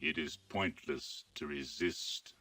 It is pointless to resist.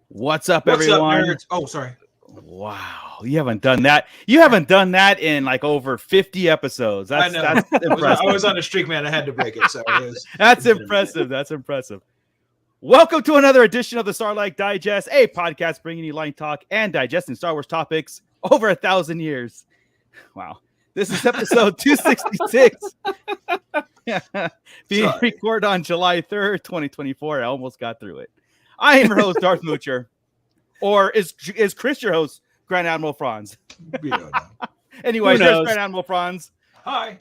What's up, everyone? Nerds? Oh, sorry. Wow, you haven't done that. You haven't done that in like over 50 episodes. I know. That's impressive. I was on a streak, man. I had to break it. So that's impressive. That's impressive. Welcome to another edition of the Sarlacc Digest, a podcast bringing you line talk and digesting Star Wars topics over 1,000 years. Wow. This is episode 266. Being recorded on July 3rd, 2024. I almost got through it. I am your host, Darth Moocher. Or is Chris your host, Grand Admiral Franz? Anyways, there's Grand Admiral Franz. Hi.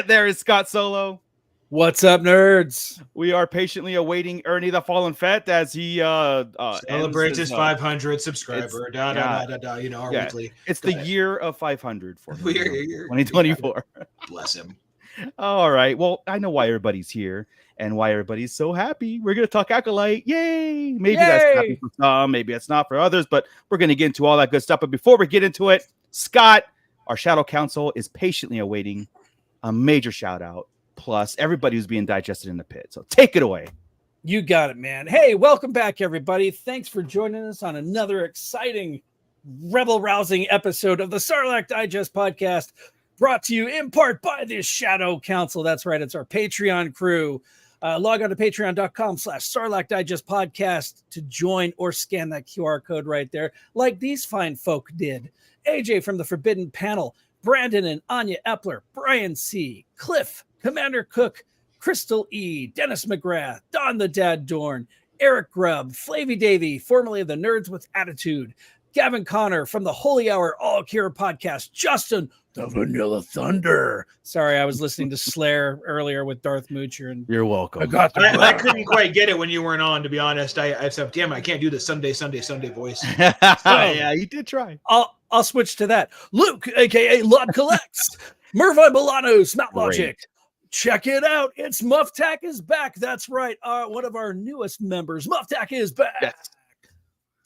There is Scott Solo. What's up, nerds? We are patiently awaiting Ernie the Fallen Fett as he celebrates his 500 subscriber. You know, our weekly. It's the year of 500 for 2024. Bless him. All right. Well, I know why everybody's here and why everybody's so happy. We're going to talk Acolyte. Yay! Maybe that's happy for some, maybe it's not for others, but we're going to get into all that good stuff. But before we get into it, Scott, our Shadow Council, is patiently awaiting a major shout out. Plus, everybody who's being digested in the pit. So take it away. You got it, man. Hey, welcome back, everybody. Thanks for joining us on another exciting, rebel-rousing episode of the Sarlacc Digest podcast, brought to you in part by this Shadow Council. That's right. It's our Patreon crew. Log on to patreon.com/Sarlacc Digest podcast to join or scan that QR code right there, like these fine folk did. AJ from the Forbidden Panel, Brandon and Anya Epler, Brian C., Cliff, Commander Cook, Crystal E., Dennis McGrath, Don the Dad Dorn, Eric Grubb, Flavy Davy, formerly of the Nerds with Attitude, Gavin Connor from the Holy Hour All Cure podcast, Justin, the Vanilla Thunder. Sorry, I was listening to Slayer earlier with Darth Moocher. And you're welcome. I couldn't quite get it when you weren't on, to be honest. I said, damn, I can't do the Sunday voice. Yeah, you did try. I'll switch to that. Luke, aka Lud Collects, Mervi Milano's Mount Logic. Check it out. It's Mufftack is back. That's right. One of our newest members. Mufftack is back. Yes.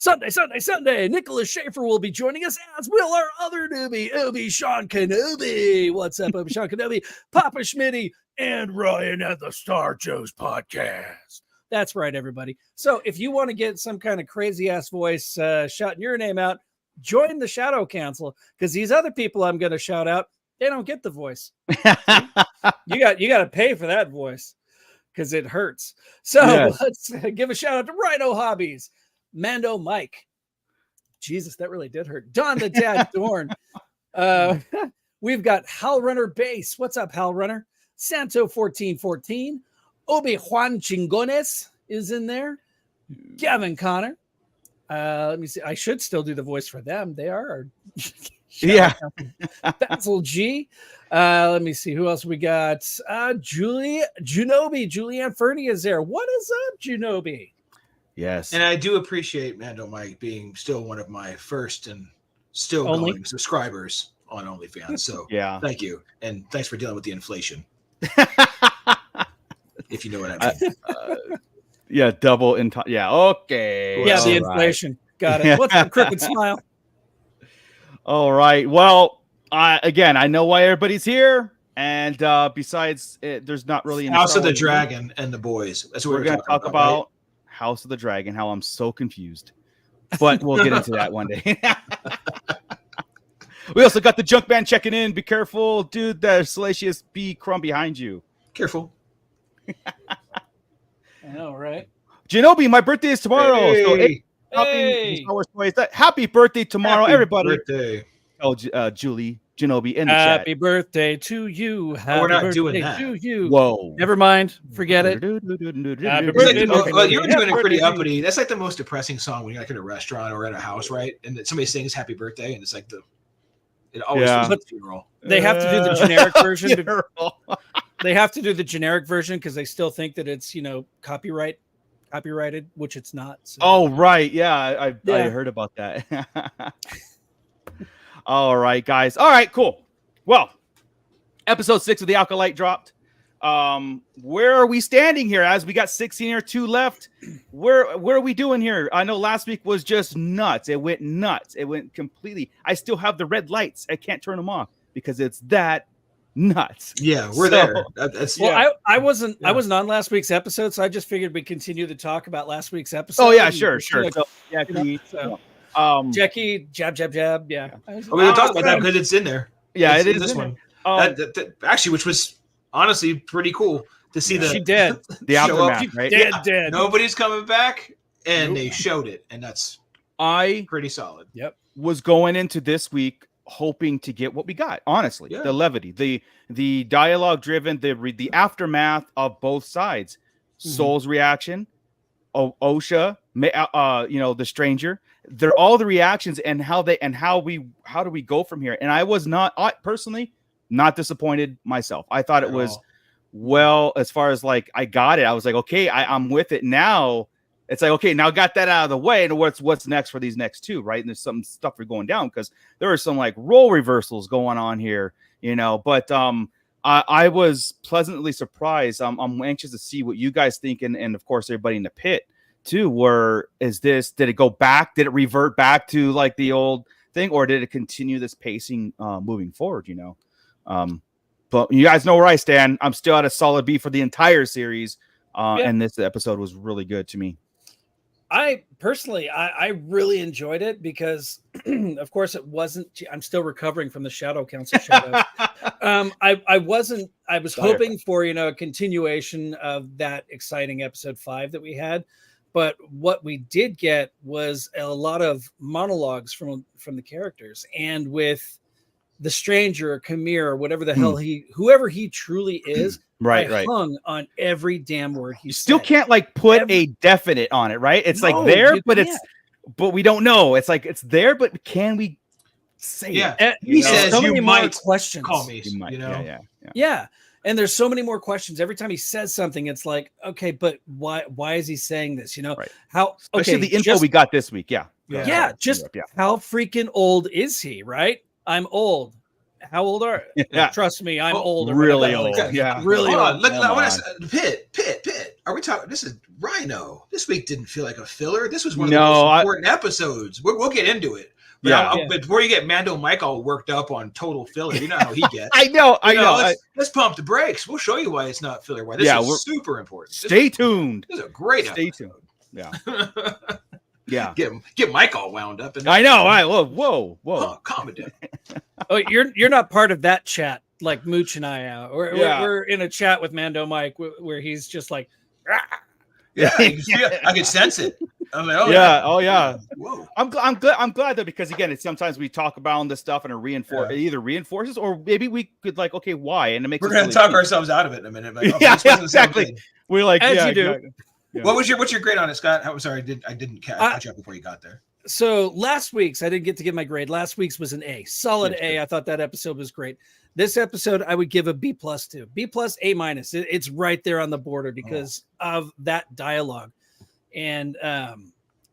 Sunday. Nicholas Schaefer will be joining us, as will our other newbie, Obi-Sean Kenobi. What's up, Obi-Sean Kenobi? Papa Schmitty and Ryan at the Star Joe's podcast. That's right, everybody. So if you want to get some kind of crazy-ass voice shouting your name out, join the Shadow Council, because these other people I'm going to shout out, they don't get the voice. You got to pay for that voice because it hurts. So Let's give a shout out to Rhino Hobbies, Mando Mike. Jesus, that really did hurt. Don the Dad Dorn. We've got Hal Runner Base. What's up, Hal Runner? Santo 1414. Obi-Juan Chingones is in there. Gavin Connor. Let me see. I should still do the voice for them. They are our Basil G. Let me see who else we got. Julianne Fernie is there. What is up, Junobi? Yes. And I do appreciate Mando Mike being still one of my first and still going subscribers on OnlyFans. So thank you. And thanks for dealing with the inflation. If you know what I mean. Double in time. Yeah, okay. Yeah, the inflation. Got it. What's the crooked smile? All right. Well, again, I know why everybody's here. And besides, there's not really any House of the Dragon and the boys. That's what we're going to talk about. Right? House of the Dragon, how I'm so confused. But we'll get into that one day. We also got the junk band checking in. Be careful, dude. There's Salacious B. Crumb behind you. Careful. I know, right? Genobi, my birthday is tomorrow. Hey. So happy birthday tomorrow, everybody. Birthday. Oh, Julie, Genobi in the chat. Happy birthday to you. Happy we're not birthday doing that. to you. Whoa. Never mind. Forget it. You're doing it pretty uppity. That's like the most depressing song when you're like in a restaurant or at a house, right? And that somebody sings happy birthday, and it's like it always feels like a funeral. They have to do the generic version. They have to do the generic version because they still think that it's, copyrighted, which it's not. So. Oh, right. Yeah, I heard about that. All right, guys. All right, cool. Well, episode 6 of the Acolyte dropped. Where are we standing here? As we got 16 or 2 left. Where are we doing here? I know last week was just nuts. It went nuts. It went completely. I still have the red lights. I can't turn them off because it's that nuts. Yeah, we're there. I wasn't on last week's episode, so I just figured we'd continue to talk about last week's episode. Oh yeah, sure. Jackie, jab. Yeah, we're gonna talk about that because it's in there. Yeah, it is this one. Actually, which was honestly pretty cool to see she dead. The aftermath, right? Dead. Nobody's coming back, and they showed it, and that's pretty solid. Yep. Was going into this week hoping to get what we got, honestly. The levity, the dialogue driven, the aftermath of both sides. Soul's reaction, Osha, the stranger. They're all the reactions and how do we go from here? And I was personally not disappointed myself. I thought it was as far as like I got it. I was like, okay, I'm with it now. It's like, okay, now got that out of the way. And what's next for these next 2, right? And there's some stuff we're going down because there are some like role reversals going on here, But I was pleasantly surprised. I'm anxious to see what you guys think, and of course everybody in the pit too. Did it go back? Did it revert back to like the old thing, or did it continue this pacing moving forward? But you guys know where I stand. I'm still at a solid B for the entire series, and this episode was really good to me. I personally, I really enjoyed it because, of course, it wasn't. I'm still recovering from the Shadow Council shadow. I was hoping for a continuation of that exciting episode 5 that we had, but what we did get was a lot of monologues from the characters, and with the stranger, Kamir, whatever the hell whoever he truly is. Right. Hung on every damn word he still said. Can't like put a definite on it, right? It's like there, but it's but we don't know. It's like it's there, but can we say Yeah, it? he says so you many more might questions. call me. You might, You know, Yeah. And there's so many more questions. Every time he says something, it's like, okay, but why is he saying this? You know, Right. how Especially okay, the info we got this week. Yeah. Yeah, just how freaking old is he, right? I'm old. How old are you? Yeah. Trust me, I'm old. Or Really whatever. old. Yeah. Really hold old. on. Look, Come what on. is Pitt? Are we talking? This is Rhino. This week didn't feel like a filler. This was one of the No, most important episodes. We'll get into it. But, Yeah. but before you get Mando Mike all worked up on total filler, you know how he gets. I know. Let's pump the brakes. We'll show you why it's not filler. Why this is super important. Stay tuned. This is a great Stay episode. tuned. Yeah. Yeah. Get Mike all wound up. I know. All right. Whoa. Oh, calm it down. Oh, you're not part of that chat like Mooch and I are. We're in a chat with Mando Mike where he's just like, "Rah." Yeah, I could sense it. I'm like, Oh yeah. Whoa. I'm glad though, because again, it's sometimes we talk about this stuff and it either reinforces or maybe we could like, okay, why? And it makes we're gonna talk ourselves out of it in a minute. Like, exactly. We're like, as you do. Yeah. What's your grade on it, Scott? I'm sorry, I didn't catch up before you got there. So last week's, I didn't get to give my grade. Last week's was an A, solid A. I thought that episode was great. This episode, I would give a B+ to B+, A-. It's right there on the border because of that dialogue and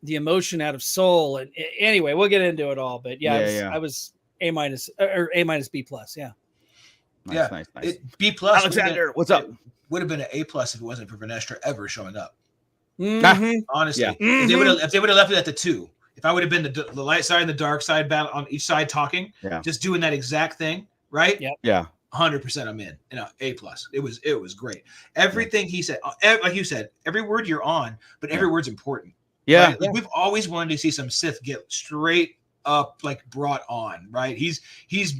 the emotion out of Soul. And anyway, we'll get into it all. But I was A- or A- B+. Yeah. Nice. B+. Alexander, what's up? Would have been an A+ if it wasn't for Vanestra ever showing up. Mhm. Honestly, Yeah. if they would have left it at the 2, if I would have been the light side and the dark side battle on each side talking, just doing that exact thing, right? Yeah. 100% I'm in. A+. It was great. Everything he said, like you said, every word you're on, but every word's important. Yeah. Right? Like, we've always wanted to see some Sith get straight up, like brought on, right? He's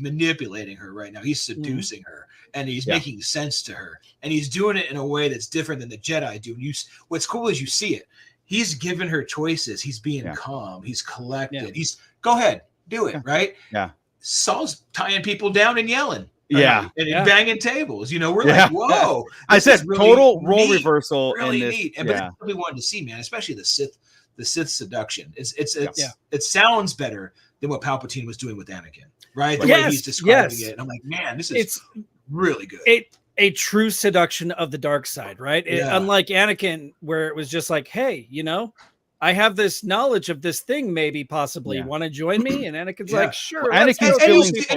manipulating her right now. He's seducing her, and he's making sense to her, and he's doing it in a way that's different than the Jedi do. And what's cool is you see it. He's giving her choices. He's being calm. He's collected. Yeah. He's go ahead, do it, right? Yeah. Saul's tying people down and yelling. Yeah. And banging tables. You know, we're like, whoa. I said really total role neat, reversal. really in this, neat. And but that's what we wanted to see, man, especially the Sith seduction. It sounds better than what Palpatine was doing with Anakin, right? The way he's describing it. And I'm like, man, it's really good. A true seduction of the dark side, right? Unlike Anakin, where it was just like, hey, you know, I have this knowledge of this thing, maybe possibly want to join me. And Anakin's like, sure. And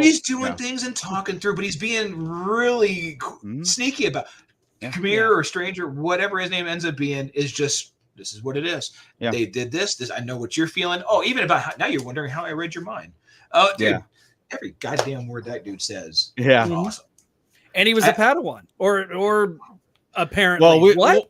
he's doing things and talking through, but he's being really sneaky about Khmer or Stranger, whatever his name ends up being, is just, this is what it is. Yeah. They did this. I know what you're feeling. Oh, even about now you're wondering how I read your mind. Oh, dude, every goddamn word that dude says. Yeah. Is awesome. And he was a Padawan, or apparently. Well,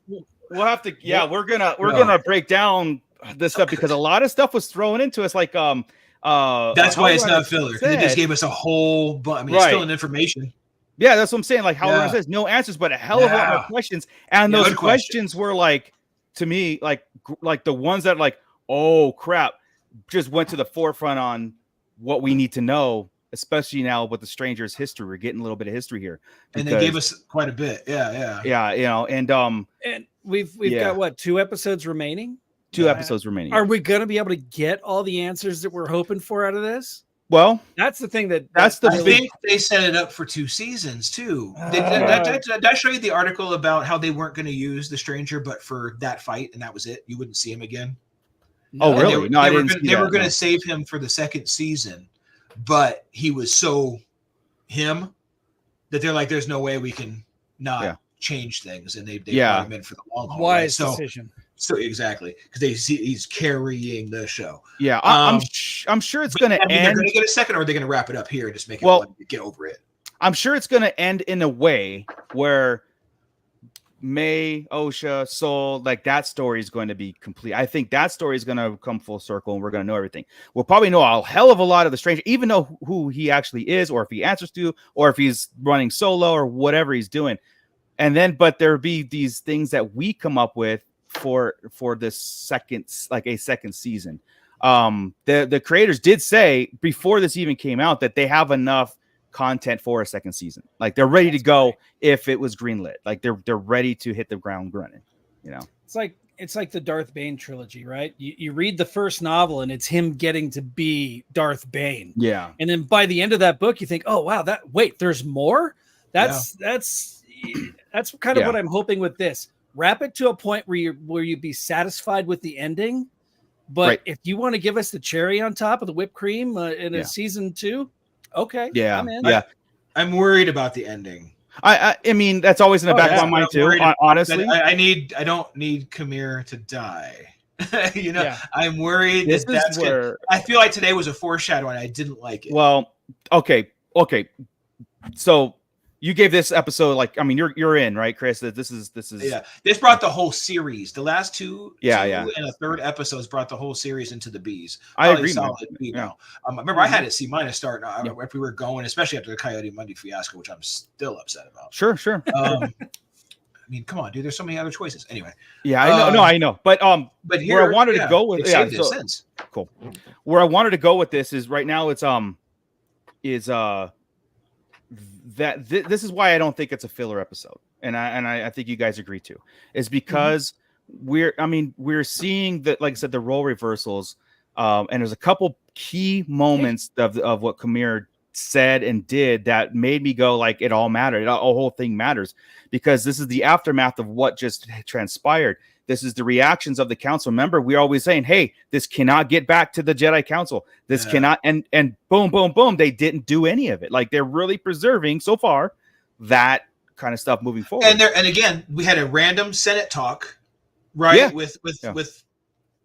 we'll have to. Yeah, we're gonna break down this stuff because a lot of stuff was thrown into us. Like that's why it's not filler. They just gave us a whole. I mean, it's still an information. Yeah, that's what I'm saying. Like how says no answers, but a hell of a lot more questions. And those questions were like, to me, like the ones that like, oh crap, just went to the forefront on what we need to know. Especially now with the Stranger's history, we're getting a little bit of history here, and they gave us quite a bit. Yeah. You know, and we've got what, 2 episodes remaining? 2 episodes remaining. Are we going to be able to get all the answers that we're hoping for out of this? Well, that's the thing I think they set it up for 2 seasons too. Did I show you the article about how they weren't going to use the Stranger, but for that fight, and that was it? You wouldn't see him again. Oh, really? No, they were going to save him for the 2nd season. But he was so him that they're like, there's no way we can not change things, and they brought him in for the long haul. Wise decision. So exactly, because he's carrying the show. Yeah, I'm sure it's going to end. They're going to get a second, or are they going to wrap it up here and just make it get over it? I'm sure it's going to end in a way where May, Osha, Soul, like that story is going to be complete. I think that story is going to come full circle, and we're going to know everything. We'll probably know a hell of a lot of the Stranger, even know who he actually is, or if he answers to, or if he's running solo, or whatever he's doing. And then, but there'll be these things that we come up with for this second season. The creators did say before this even came out that they have enough content for a 2nd season. Like they're ready to go if it was greenlit. Like they're ready to hit the ground running. You know, it's like it's like the Darth Bane trilogy, right? You read the first novel and it's him getting to be Darth Bane. Yeah. And then by the end of that book, you think, oh wow, there's more. That's kind of what I'm hoping with this. Wrap it to a point where you be satisfied with the ending. But if you want to give us the cherry on top of the whipped cream in a season 2, okay. Yeah. I'm in. Yeah. I'm worried about the ending. I mean, that's always in the back of my mind too. Honestly, I don't need Khmer to die. I'm worried I feel like today was a foreshadowing. I didn't like it. Well, okay. So you gave this episode you're in, right, Chris? This is This brought the whole series. The last two and a third episodes brought the whole series into the B's. I agree. Remember, I had a C- start if we were going, especially after the Coyote Monday fiasco, which I'm still upset about. Sure. I mean, come on, dude. There's so many other choices. Anyway. Yeah, I know. But here, where I wanted to go with cool. Where I wanted to go with this is right now. It's this is why I don't think it's a filler episode, and I think you guys agree too, is because we're seeing that, like I said, the role reversals, and there's a couple key moments of what Khmer said and did that made me go like it all mattered. The whole thing matters because this is the aftermath of what just transpired. This is the reactions of the council. Remember, we're always saying, hey, this cannot get back to the Jedi Council. This cannot, and boom, boom, boom. They didn't do any of it. Like, they're really preserving so far that kind of stuff moving forward. And again, we had a random Senate talk, right? Yeah. With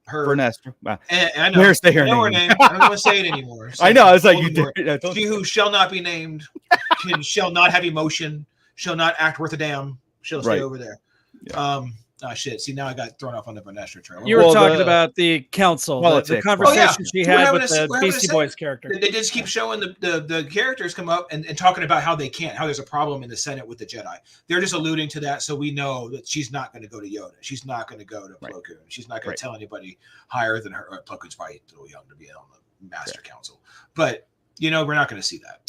her. Vernestra. And I know. Where's her name? I don't want to say it anymore. So I know. I was like, you did. She who shall not be named, shall not have emotion, shall not act worth a damn, shall stay over there. Yeah. Shit. See, now I got thrown off on the Vernestra trail. You were talking about the council, the conversation she had with the Beastie Boys character. They just keep showing the characters come up and talking about how there's a problem in the Senate with the Jedi. They're just alluding to that, so we know that she's not going to go to Yoda. She's not going to go to Plo Koon. She's not going to tell anybody higher than her. Plo Koon's probably a little young to be on the Master Council, but we're not going to see that.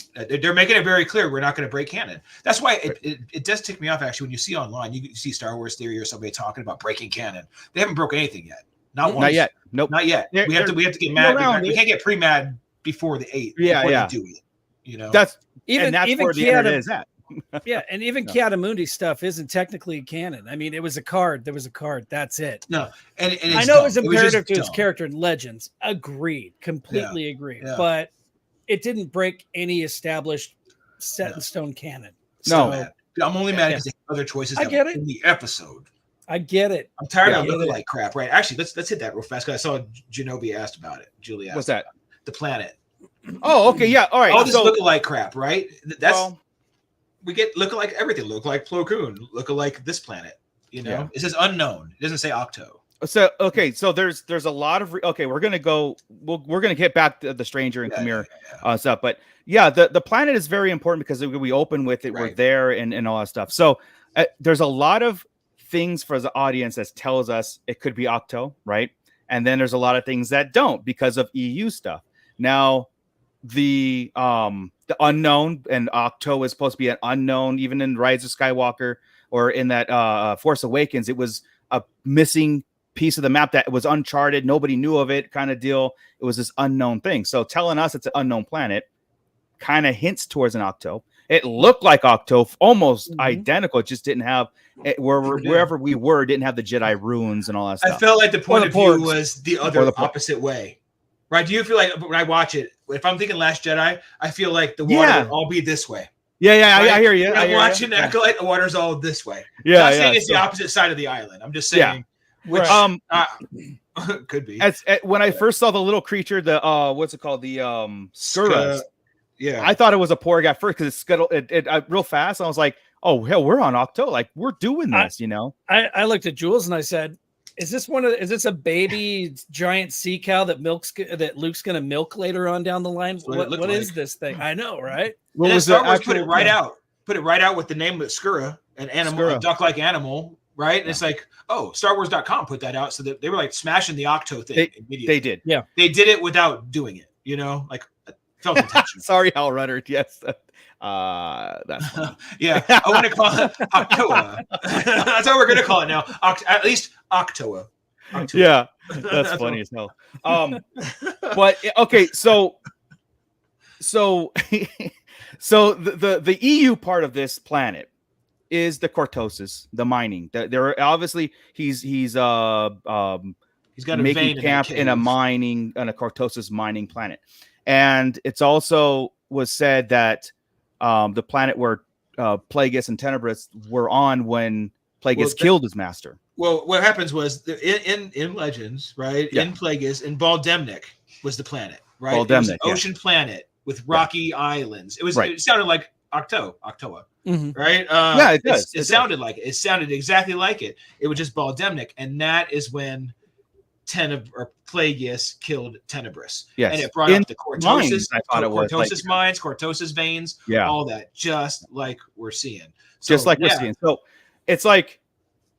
They're making it very clear we're not going to break canon. That's why it does tick me off, actually, when you see online, you see Star Wars Theory or somebody talking about breaking canon. They haven't broken anything yet. Not once. Not yet. Nope. Not yet. We have to get mad. We can't get pre-mad before the 8th. Yeah. Do it. That's even where the internet is at. Yeah, and even Kiadamundi stuff isn't technically canon. I mean, it was a card. There was a card. That's it. No, and I know it was imperative to his character in Legends. Agreed. Completely agreed. Yeah. But it didn't break any established set in stone canon. So, I'm only mad because they have other choices in the episode. I get it. I'm tired of looking like crap. Right? Actually, let's hit that real fast because I saw Genobi asked about it. Julie asked. What's that? The planet. Oh, okay, yeah, all right. All this lookalike crap, right? We get lookalike everything. Look like Plo Koon. Lookalike this planet. It says unknown. It doesn't say Octo. So so there's a lot of we're gonna go. We're gonna get back to the Stranger and Khmer stuff, but the planet is very important because we open with it. Right. We're there and all that stuff. So there's a lot of things for the audience that tells us it could be Octo, right? And then there's a lot of things that don't because of EU stuff. Now the unknown, and Octo is supposed to be an unknown, even in Rise of Skywalker or in that Force Awakens, it was a missing piece of the map that was uncharted. Nobody knew of it, kind of deal. It was this unknown thing. So telling us it's an unknown planet kind of hints towards an Octo. It looked like Octo, almost identical. It just didn't have wherever we were, didn't have the Jedi runes and all that stuff. I felt like the point of view was the other opposite way. Right? Do you feel like when I watch it, if I'm thinking Last Jedi, I feel like the water would all be this way. Yeah, right? I hear you. I'm watching Acolyte, the water's all this way. Yeah, I'm not saying it's the opposite side of the island. I'm just saying. Yeah. Which could be. When I first saw the little creature, the what's it called, the Skurras. Yeah, I thought it was a poor guy first because it scuttled it real fast. I was like, oh hell, we're on Octo, like we're doing this, I looked at Jules and I said, is this a baby giant sea cow that Luke's gonna milk later on down the line? What is this thing? I know, right? What was Star Wars put it right out with the name of Skura, an animal, a duck-like animal. Right. And it's like, StarWars.com put that out. So that they were like smashing the Octo thing immediately. They did. Yeah. They did it without doing it, like felt intentional. Sorry, Hal Rudder. Yes. That's funny. Yeah. I want to call it Octoa. That's how we're going to call it now. At least Octoa. Yeah, that's funny as hell. But okay, so the EU part of this planet is the cortosis, the mining. There are obviously he's got a making camp in a cortosis mining planet, and it's also was said that the planet where Plagueis and Tenebris were on when Plagueis killed his master. Well, what happens was in Legends, right? Yeah. In Plagueis, in Baldemnik was the planet, right? Baldemnik, it was an ocean planet with rocky islands. It sounded like Octoa, right? Yeah, it does. It sounded like it. It sounded exactly like it. It was just Baldemnik, and that is when Plagueis killed Tenebris. Yes, and it brought up the cortosis, cortosis mines, cortosis veins, all that, just like we're seeing. So, we're seeing. So it's like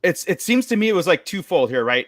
it seems to me it was like twofold here, right?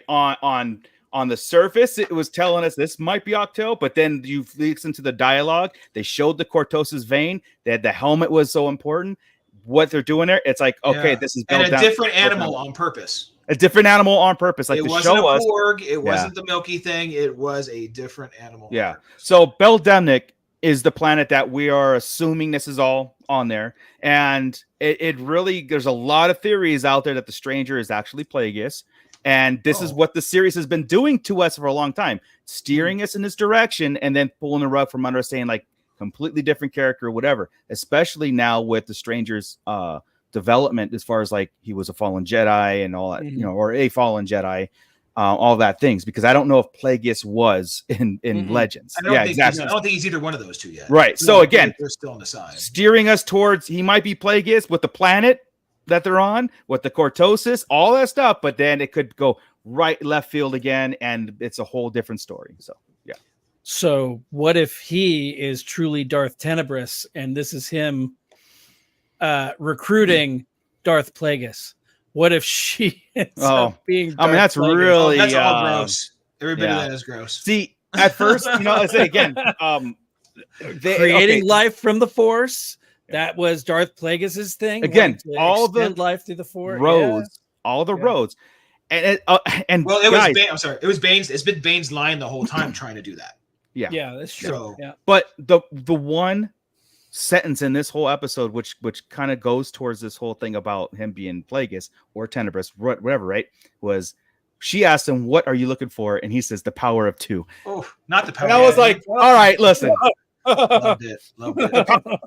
On the surface, it was telling us this might be Octo, but then you listen to the dialogue. They showed the cortosis vein. That the helmet was so important. What they're doing there, it's like, okay, this is built down, different animal on purpose. A different animal on purpose. Like it wasn't a porg, it wasn't the milky thing. It was a different animal. Yeah. So Baldemnik is the planet that we are assuming this is all on there, and it really there's a lot of theories out there that the stranger is actually Plagueis. And this is what the series has been doing to us for a long time, steering us in this direction and then pulling the rug from under us, saying like completely different character or whatever, especially now with the stranger's development as far as like he was a fallen Jedi and all that, or a fallen Jedi, all that things, because I don't know if Plagueis was in Legends. Exactly. I don't think he's either one of those two yet. Right. So again, they're still on the side. Steering us towards he might be Plagueis with the planet that they're on, with the cortosis, all that stuff, but then it could go right left field again, and it's a whole different story. So yeah. So what if he is truly Darth Tenebris and this is him recruiting Darth Plagueis? What if she ends up being Darth that's Plagueis? really that's all gross. Every bit of that is gross. See, at first, I say again, creating life from the Force. That was Darth Plagueis' thing. Again, all the life through the Force roads, all the roads, and well, it was I'm sorry, it was Bane's. It's been Bane's line the whole time trying to do that. Yeah, that's true. So, but the one sentence in this whole episode, which kind of goes towards this whole thing about him being Plagueis or Tenebris, whatever, right? Was she asked him, "What are you looking for?" And he says, "The power of 2." Oh, not the power. And I was like, "All right, listen." Loved it.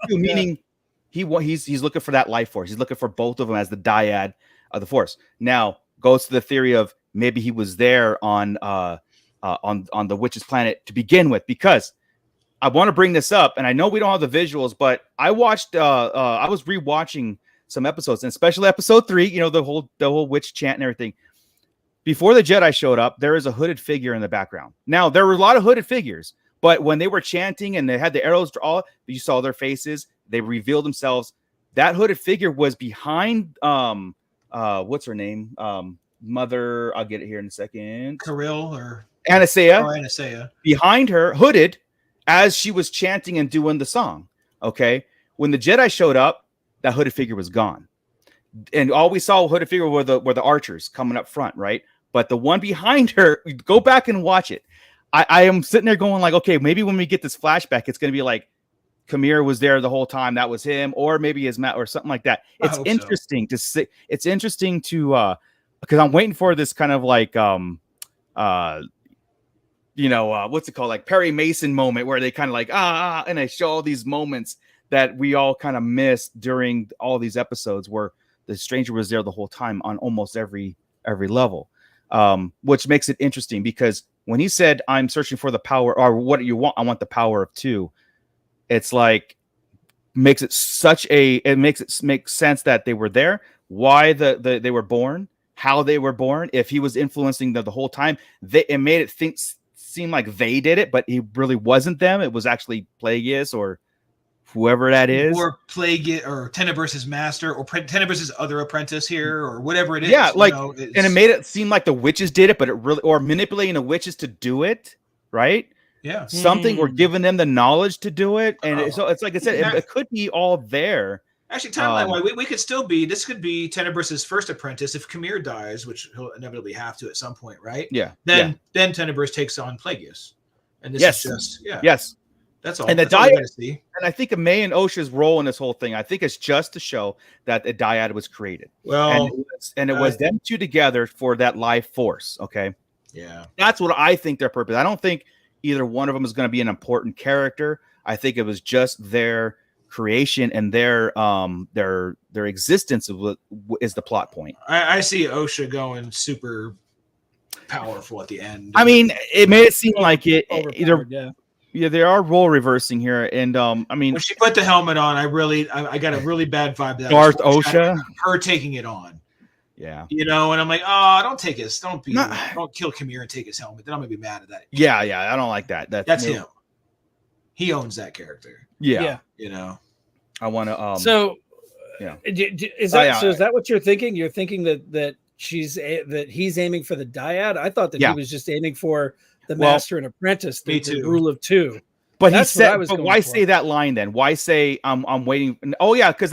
Meaning. He's looking for that life force. He's looking for both of them as the dyad of the Force. Now goes to the theory of maybe he was there on the witch's planet to begin with, because I want to bring this up, and I know we don't have the visuals, but I watched I was rewatching some episodes, and especially episode 3. The whole witch chant and everything. Before the Jedi showed up, there is a hooded figure in the background. Now there were a lot of hooded figures, but when they were chanting and they had the arrows, you saw their faces. They revealed themselves. That hooded figure was behind what's her name? Mother, I'll get it here in a second. Kirill or Anastasia. Anastasia. Behind her, hooded, as she was chanting and doing the song. Okay. When the Jedi showed up, that hooded figure was gone. And all we saw hooded figure were the archers coming up front, right? But the one behind her, go back and watch it. I am sitting there going like, okay, maybe when we get this flashback, it's gonna be like Kamir was there the whole time. That was him, or maybe his Matt or something like that. It's interesting to see. It's interesting to because I'm waiting for this kind of like what's it called, like Perry Mason moment, where they kind of like and they show all these moments that we all kind of missed during all these episodes where the stranger was there the whole time on almost every level, which makes it interesting, because when he said, "I'm searching for the power," or "What do you want?" I want the power of 2. It's like makes it make sense that they were there, why they were born, how they were born. If he was influencing the whole time, it made it seem like they did it, but he really wasn't them. It was actually Plagueis or whoever that is, or Plagueis or Tenebris' master, or Tenebris' other apprentice here, or whatever it is. Yeah, like, and it made it seem like the witches did it, but it really, or manipulating the witches to do it, right? Yeah, something, or giving them the knowledge to do it, and so it's like I said, it could be all there. Actually, timeline-wise, we could still be. This could be Tenebrous' first apprentice if Khmer dies, which he'll inevitably have to at some point, right? Yeah. Then Tenebrous takes on Plagueis, and this is just Yes. That's all. And the That's all we're dyad, gonna see. and I think May and Osha's role in this whole thing, I think it's just to show that the dyad was created. Well, and it was them two together for that life force. Okay. Yeah. That's what I think their purpose. I don't think either one of them is going to be an important character. I think it was just their creation and their existence is the plot point. I see Osha going super powerful at the end. I mean, it made it seem like it either. Yeah, they are role reversing here, and I mean, when she put the helmet on, I got a really bad vibe. That Darth Osha, her taking it on. Yeah, and I'm like, oh, don't kill Khmer and take his helmet. Then I'm gonna be mad at that. Yeah, I don't like that. That's him. He owns that character. Yeah. I want to. So, is that what you're thinking? You're thinking that he's aiming for the dyad? I thought that he was just aiming for the master and apprentice, the rule of two. But that's he said, but why say that line then? Why say I'm waiting? Oh yeah, because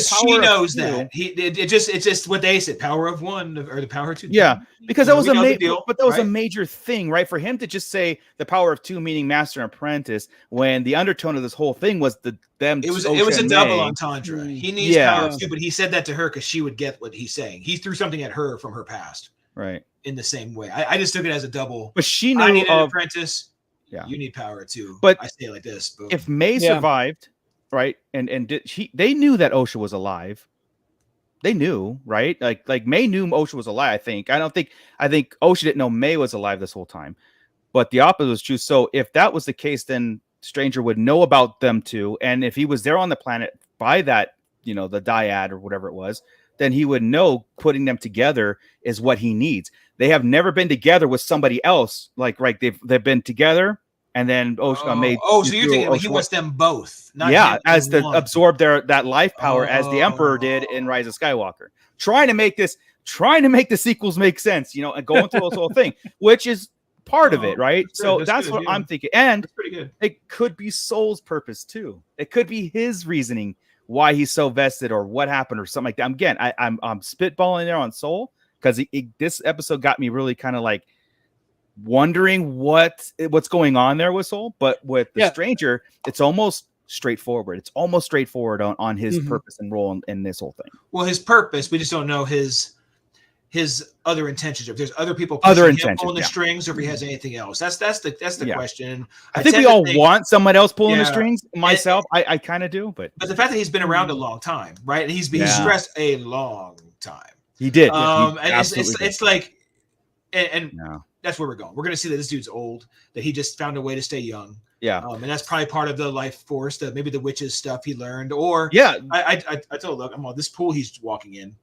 she knows that it's just what they said, power of one or the power of two. Yeah, because that was a major thing, right? For him to just say the power of two, meaning master and apprentice, when the undertone of this whole thing was them. It was a double entendre. He needs power of two, but he said that to her because she would get what he's saying. He threw something at her from her past, right? In the same way, I just took it as a double. But she knew I need an apprentice. Yeah, you need power too. But I say it like this: boom. If May survived, right, they knew that Osha was alive. They knew, right? Like May knew Osha was alive. I think Osha didn't know May was alive this whole time, but the opposite was true. So if that was the case, then Stranger would know about them too, and if he was there on the planet by that, the dyad or whatever it was, then he would know putting them together is what he needs. They have never been together with somebody else. Like, right, they've been together, and then Osha made. Oh, so you're thinking he wants them both? Not as to absorb that life power, as the Emperor did in Rise of Skywalker, trying to make the sequels make sense, and going through this whole thing, which is part of it, right? That's what I'm thinking, and that's pretty good. It could be Soul's purpose too. It could be his reasoning why he's so vested or what happened or something like that. Again, I'm spitballing there on Soul because this episode got me really kind of like wondering what's going on there with Soul. But with the Stranger, it's almost straightforward. It's almost straightforward on his purpose and role in this whole thing. Well, his purpose, we just don't know his other intentions. If there's other people pulling the strings, or if he has anything else. That's the question. I think we all want someone else pulling the strings. Myself, I kind of do, but the fact that he's been around a long time, right? And he's stressed a long time. He did. And it's like, and that's where we're going. We're going to see that this dude's old, that he just found a way to stay young. Yeah. And that's probably part of the life force, that maybe the witches stuff he learned, or I told look, I'm all this pool he's walking in.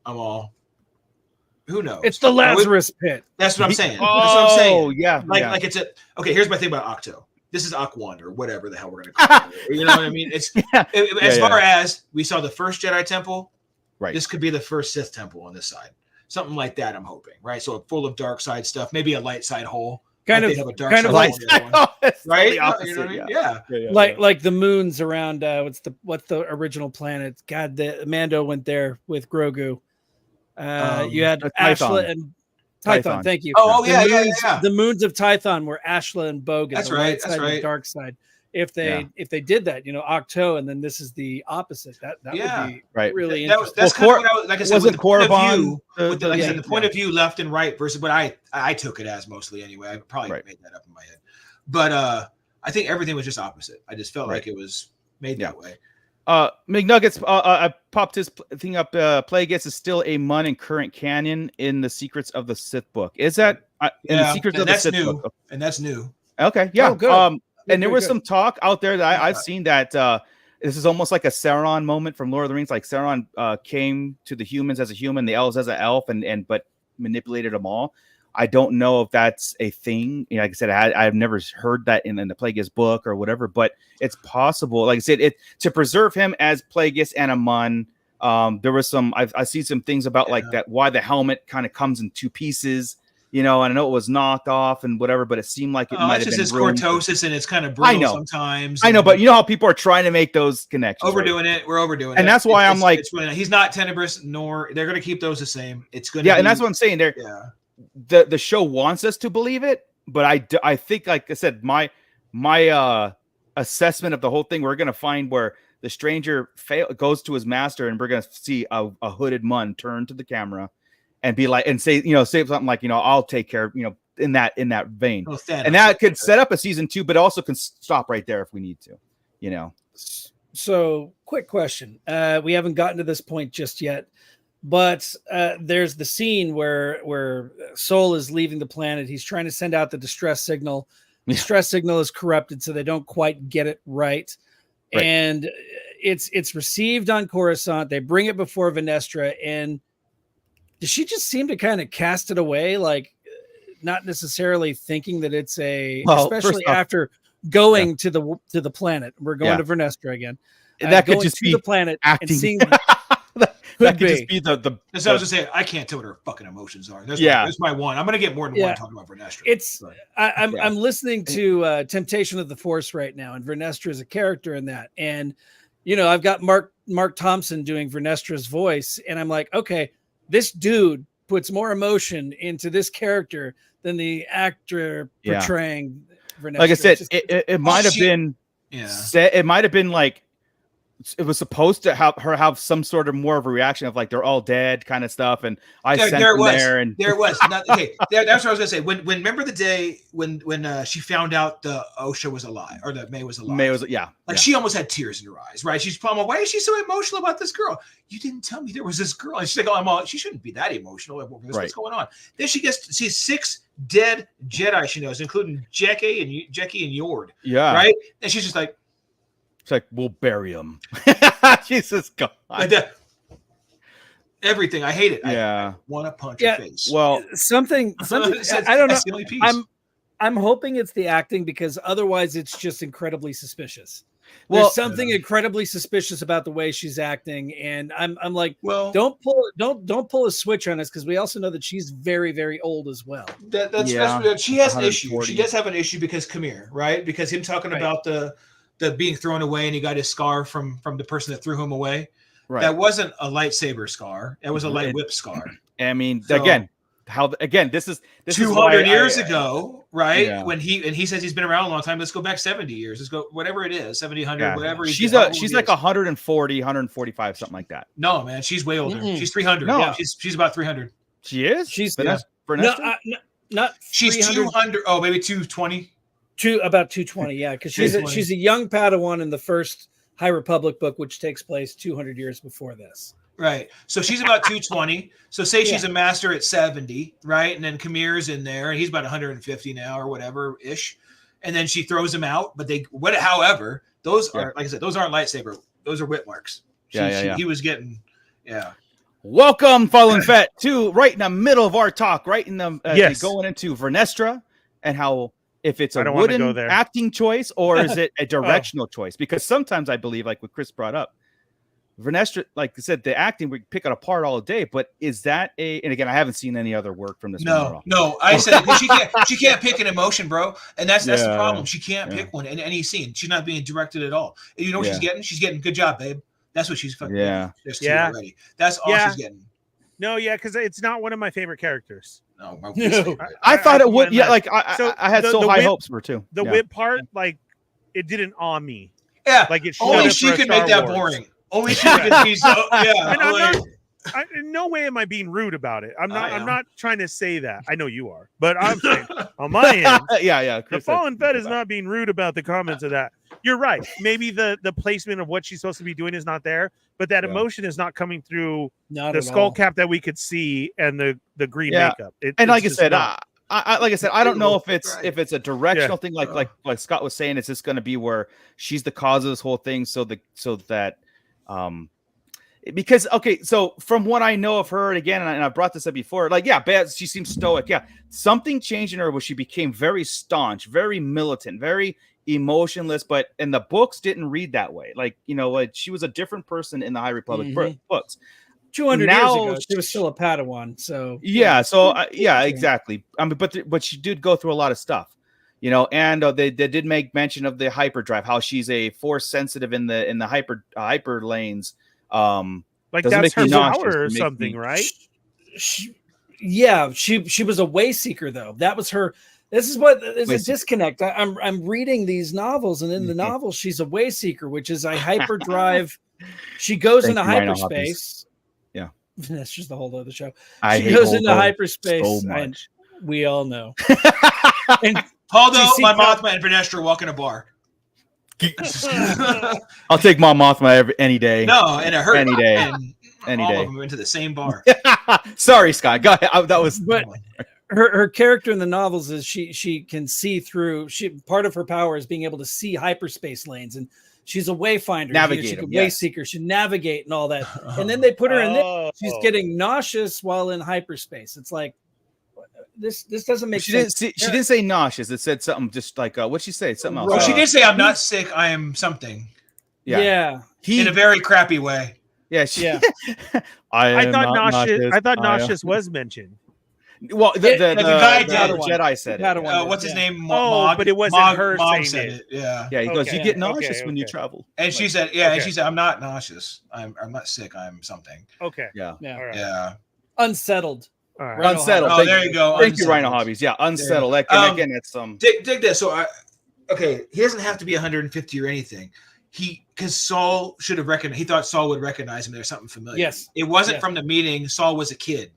Who knows? It's the Lazarus pit. That's what I'm saying. That's what I'm saying. Yeah. Like it's okay. Here's my thing about Octo. This is Oc 1 or whatever the hell we're gonna call it. You know what I mean? It's as far as we saw the first Jedi Temple, right? This could be the first Sith Temple on this side, something like that. I'm hoping, right? So full of dark side stuff, maybe a light side hole. Kind of like right? You know what I mean? Yeah. Like the moons around what's the original planet? God, the Mando went there with Grogu. You had Ashla and Tython. Thank you. The moons of Tython were Ashla and Bogan. That's right. That's right. The dark side. If they did that, Octo, and then this is the opposite. That would be really interesting. That's kind of what I was, like I said, with the point of view, the point of view left and right versus what I took it as mostly anyway. I probably made that up in my head, but I think everything was just opposite. I just felt like it was made that way. McNuggets, I popped his thing up. Plagueis is still a Mun in current canon in the Secrets of the Sith book. Is that in the Secrets of the Sith book? And that's new. Okay, yeah. Oh, good. And there was some talk out there that I've seen that this is almost like a Sauron moment from Lord of the Rings. Like Sauron came to the humans as a human, the elves as an elf, but manipulated them all. I don't know if that's a thing. Like I said, I've never heard that in the Plagueis book or whatever, but it's possible. Like I said, to preserve him as Plagueis and a Mun. There was some. I see some things about like that. Why the helmet kind of comes in two pieces. And I know it was knocked off and whatever, but it seemed like it might have been cortosis, and it's kind of brutal sometimes. I know, but you know how people are trying to make those connections. Overdoing it. We're overdoing it. And that's why I'm like, he's not tenebrous, nor they're going to keep those the same. It's going to and that's what I'm saying there. Yeah. The show wants us to believe it, but I think, like I said, my assessment of the whole thing, we're going to find where the stranger goes to his master, and we're going to see a hooded Mun turn to the camera and be like, and say something like, I'll take care of, in that vein. And that could set up a season 2, but also can stop right there if we need to, So quick question. We haven't gotten to this point just yet, but there's the scene where Soul is leaving the planet. He's trying to send out the distress signal. The distress signal is corrupted, so they don't quite get it right. And it's received on Coruscant. They bring it before Venestra, and does she just seem to kind of cast it away, like not necessarily thinking that it's especially after going to the planet. We're going to Venestra again. That could just be the planet acting. and seeing that could just be the That's what I was just saying. I can't tell what her fucking emotions are. That's my one. I'm gonna get more than one talking about Vernestra. I'm listening to Temptation of the Force right now, and Vernestra is a character in that. And I've got Mark Thompson doing Vernestra's voice, and I'm like, okay, this dude puts more emotion into this character than the actor portraying Vernestra. Like I said, it might have been it might have been like it was supposed to have some sort of more of a reaction of like they're all dead kind of stuff, and there it was. Okay, that's what I was gonna say. When remember the day when she found out the Osha was alive, or that May was alive. She almost had tears in her eyes, right? She's probably, why is she so emotional about this girl? You didn't tell me there was this girl. And she's like, she shouldn't be that emotional. What's going on? Then she sees 6 dead Jedi she knows, including Jackie and Yord. Yeah, right. And she's just like. It's like, we'll bury him. Jesus God. Everything. I hate it. Yeah. I want to punch your face. Well, something I don't know. I'm hoping it's the acting, because otherwise it's just incredibly suspicious. There's something incredibly suspicious about the way she's acting, and I'm like, well, don't pull a switch on us, because we also know that she's very, very old as well. That's she has an issue. She does have an issue because Khmer, right? Because him talking about the being thrown away, and he got his scar from the person that threw him away. Right. That wasn't a lightsaber scar. It was a light whip scar. I mean, this is 200 years ago, right? Yeah. When he says he's been around a long time. Let's go back 70 years. Let's go whatever it is, 70, 100, whatever. She's like 140, 145, something like that. No, man, she's way older. Mm-hmm. She's 300. No. Yeah, she's about 300. She is. She's not. She's 200. Oh, maybe 220. About 220, yeah, because she's a young Padawan in the first High Republic book, which takes place 200 years before this. Right. So she's about 220. So say she's a master at 70, right? And then Khmer's in there, and he's about 150 now or whatever ish. And then she throws him out. But however, those are, like I said, those aren't lightsaber. Those are whip marks. He was getting, Welcome, Fallen Fett, to right in the middle of our talk, right in the going into Vernestra and how. If it's a wooden acting choice, or is it a directional choice? Because sometimes I believe, like what Chris brought up, Vernestra, like I said, the acting, we pick it apart all day, but is that and again, I haven't seen any other work from this. No, I said she can't pick an emotion, bro. And that's the problem. She can't pick one in any scene. She's not being directed at all. And you know what she's getting? She's getting good job, babe. That's what she's fucking getting. There's 2 already. That's all she's getting. No, because it's not one of my favorite characters. No, I thought it would. Yeah, like I had so high hopes for too. The whip part, like it didn't awe me. Yeah, like it. Only she could make that boring. Only she could be so. Yeah, and I'm not. In no way am I being rude about it. I'm not trying to say that. I know you are, but I'm saying on my end, the Fallen Fett is not being rude about the comments of that. You're right. Maybe the placement of what she's supposed to be doing is not there, but that emotion is not coming through the skull cap that we could see and the green makeup. And like I said, I don't know if it's a directional thing, like Scott was saying. Is this going to be where she's the cause of this whole thing, so that because so from what I know of her, and again, and I brought this up before, like she seems stoic. Something changed in her where she became very staunch, very militant, very emotionless, but in the books didn't read that way. Like she was a different person in the High Republic books. 200 now years ago, she was still a Padawan. So exactly. I mean, but she did go through a lot of stuff, you know. And they did make mention of the hyperdrive, how she's a force sensitive in the hyper lanes. Like that's her power or something, right? She was a way seeker though. That was her. This is what is a disconnect. I'm reading these novels, and in the novel, she's a way seeker, which is a hyperdrive. She goes into hyperspace. Yeah, that's just the whole other show. She goes into hyperspace, so and we all know. And Holdo, my Mothma, and Vernestra walk in a bar. I'll take Mon Mothma any day. No, and it hurt any day. And all of them went to the same bar. Sorry, Scott. Go ahead. That was. But her character in the novels is she can see through. Part of her power is being able to see hyperspace lanes, and she's a wayfinder. Navigator, she's a way seeker. She navigate and all that. And then they put her in this. She's getting nauseous while in hyperspace. It's like this doesn't make sense. She didn't say nauseous. It said something just like what'd she say? Something else. Well, she did say, "I'm not sick. I am something." Yeah. In a very crappy way. Yeah. I thought nauseous was mentioned. Well, the Jedi said it. What's his name? Mog, but it wasn't her saying it. Yeah. Yeah. He goes, "You get nauseous when you travel." And she said, "Yeah." And she said, "I'm not nauseous. I'm not sick. I'm something." Okay. Yeah. All right. Yeah. Unsettled. All right. Unsettled. Oh, there you go. Thank you, Rhino Hobbies. Yeah, unsettled. Again, it's dig this. So he doesn't have to be 150 or anything. Because Saul should have recognized. He thought Saul would recognize him. There's something familiar. Yes. It wasn't from the meeting. Saul was a kid.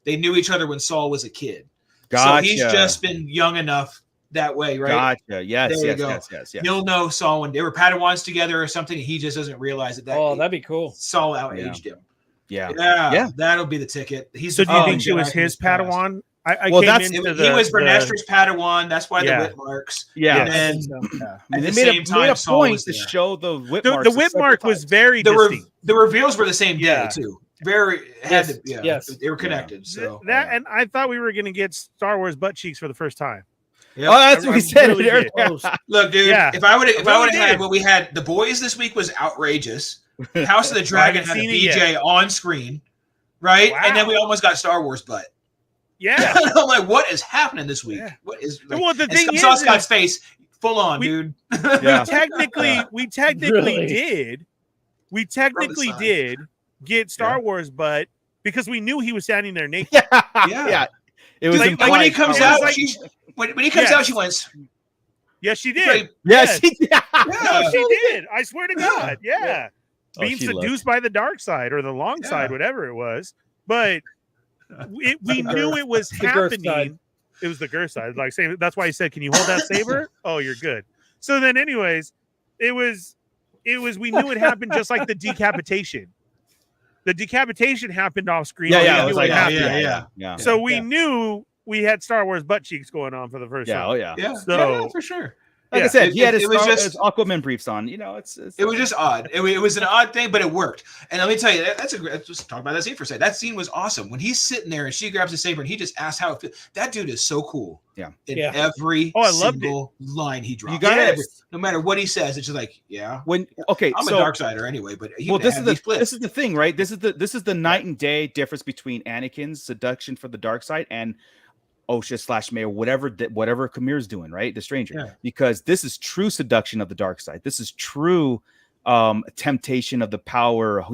They knew each other when Saul was a kid. Gotcha. So he's just been young enough that way, right? Gotcha. Yes. Yes. He'll know Saul when they were Padawans together or something. And he just doesn't realize that. That'd be cool. Saul outaged him. Yeah. That'll be the ticket. Do you think she was his Padawan? He was Vernestra's Padawan. That's why the whip marks. Yeah. And then they made a point to show the whip marks. The whip mark was very distinct. The reveals were the same day too. Yes. They were connected. So and I thought we were going to get Star Wars butt cheeks for the first time. Yep. Oh, that's what we said. Really Look, dude, if I would have had what we had, The Boys this week was outrageous. House of the Dragon had a BJ on screen, right? Wow. And then we almost got Star Wars butt. Yeah. I'm like, what is happening this week? Yeah. What is well, the thing is, Scott's face full on, dude. We technically did get Star Wars butt because we knew he was standing there naked. Yeah. It was like when he comes out, when he comes out, she went. Yes, she did. Yes, she did. No, she did. I swear to God. Yeah. Being seduced by the dark side or the long side, whatever it was. But we knew it was happening. It was the girth side. Like, that's why he said, "Can you hold that saber?" Oh, you're good. So then, anyways, it was. We knew it happened just like the decapitation. The decapitation happened off screen. Yeah. So we knew we had Star Wars butt cheeks going on for the first time. Yeah, for sure. Like I said, he had his Aquaman briefs on. You know, it was just odd. It was an odd thing, but it worked. And let me tell you, let's just talk about that scene for a second. That scene was awesome. When he's sitting there and she grabs the saber and he just asks how it feels. That dude is so cool. Yeah. In every single line he drops. You got no matter what he says, it's just like, yeah. I'm a dark sider anyway, but this is the thing, right? This is the night and day difference between Anakin's seduction for the dark side and Osha / Mayor, whatever Kamir's doing, right? The stranger, because this is true seduction of the dark side. This is true temptation of the power,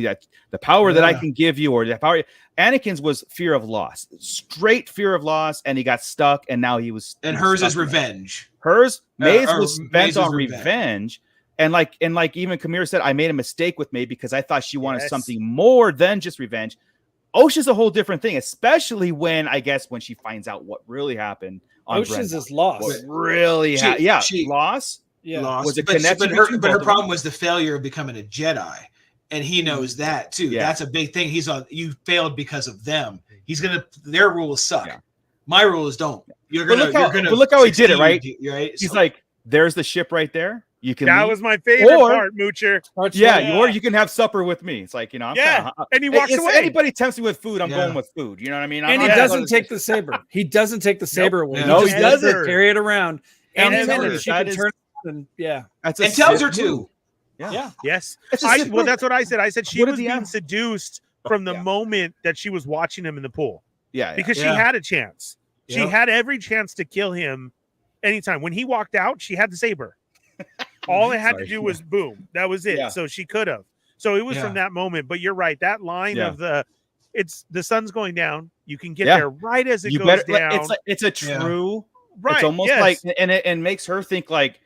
the power that I can give you, or the power. Anakin's was fear of loss, straight fear of loss, and he got stuck, and now he was. And hers is revenge. Maze was bent on revenge. And like even Kamir said, I made a mistake with May because I thought she wanted something more than just revenge. Osha's a whole different thing, especially when she finds out what really happened on Osha's is loss. What really happened? Loss. Yeah, loss. Was a connection. But her problem was the failure of becoming a Jedi, and he knows that too. Yeah. That's a big thing. You failed because of them. Their rules suck. Yeah. My rules don't. Look how he did it, right? Right. He's like, there's the ship right there. You can. That was my favorite part, Moocher. Or you can have supper with me. It's like, I'm and he walks away. Anybody tempts me with food, I'm going with food. You know what I mean? And he doesn't take the saber. He doesn't take the saber away. No, he doesn't carry it around. And she can turn. And tells her to. Yeah. Yes. That's what I said. I said she was being seduced from the moment that she was watching him in the pool. Because she had a chance. She had every chance to kill him anytime. When he walked out, she had the saber. All it had to do was boom. That was it. So she could have. So it was from that moment. But you're right. That line of the sun's going down. You can get there right as it goes down. It's a true. Right. It's almost like, and it makes her think like,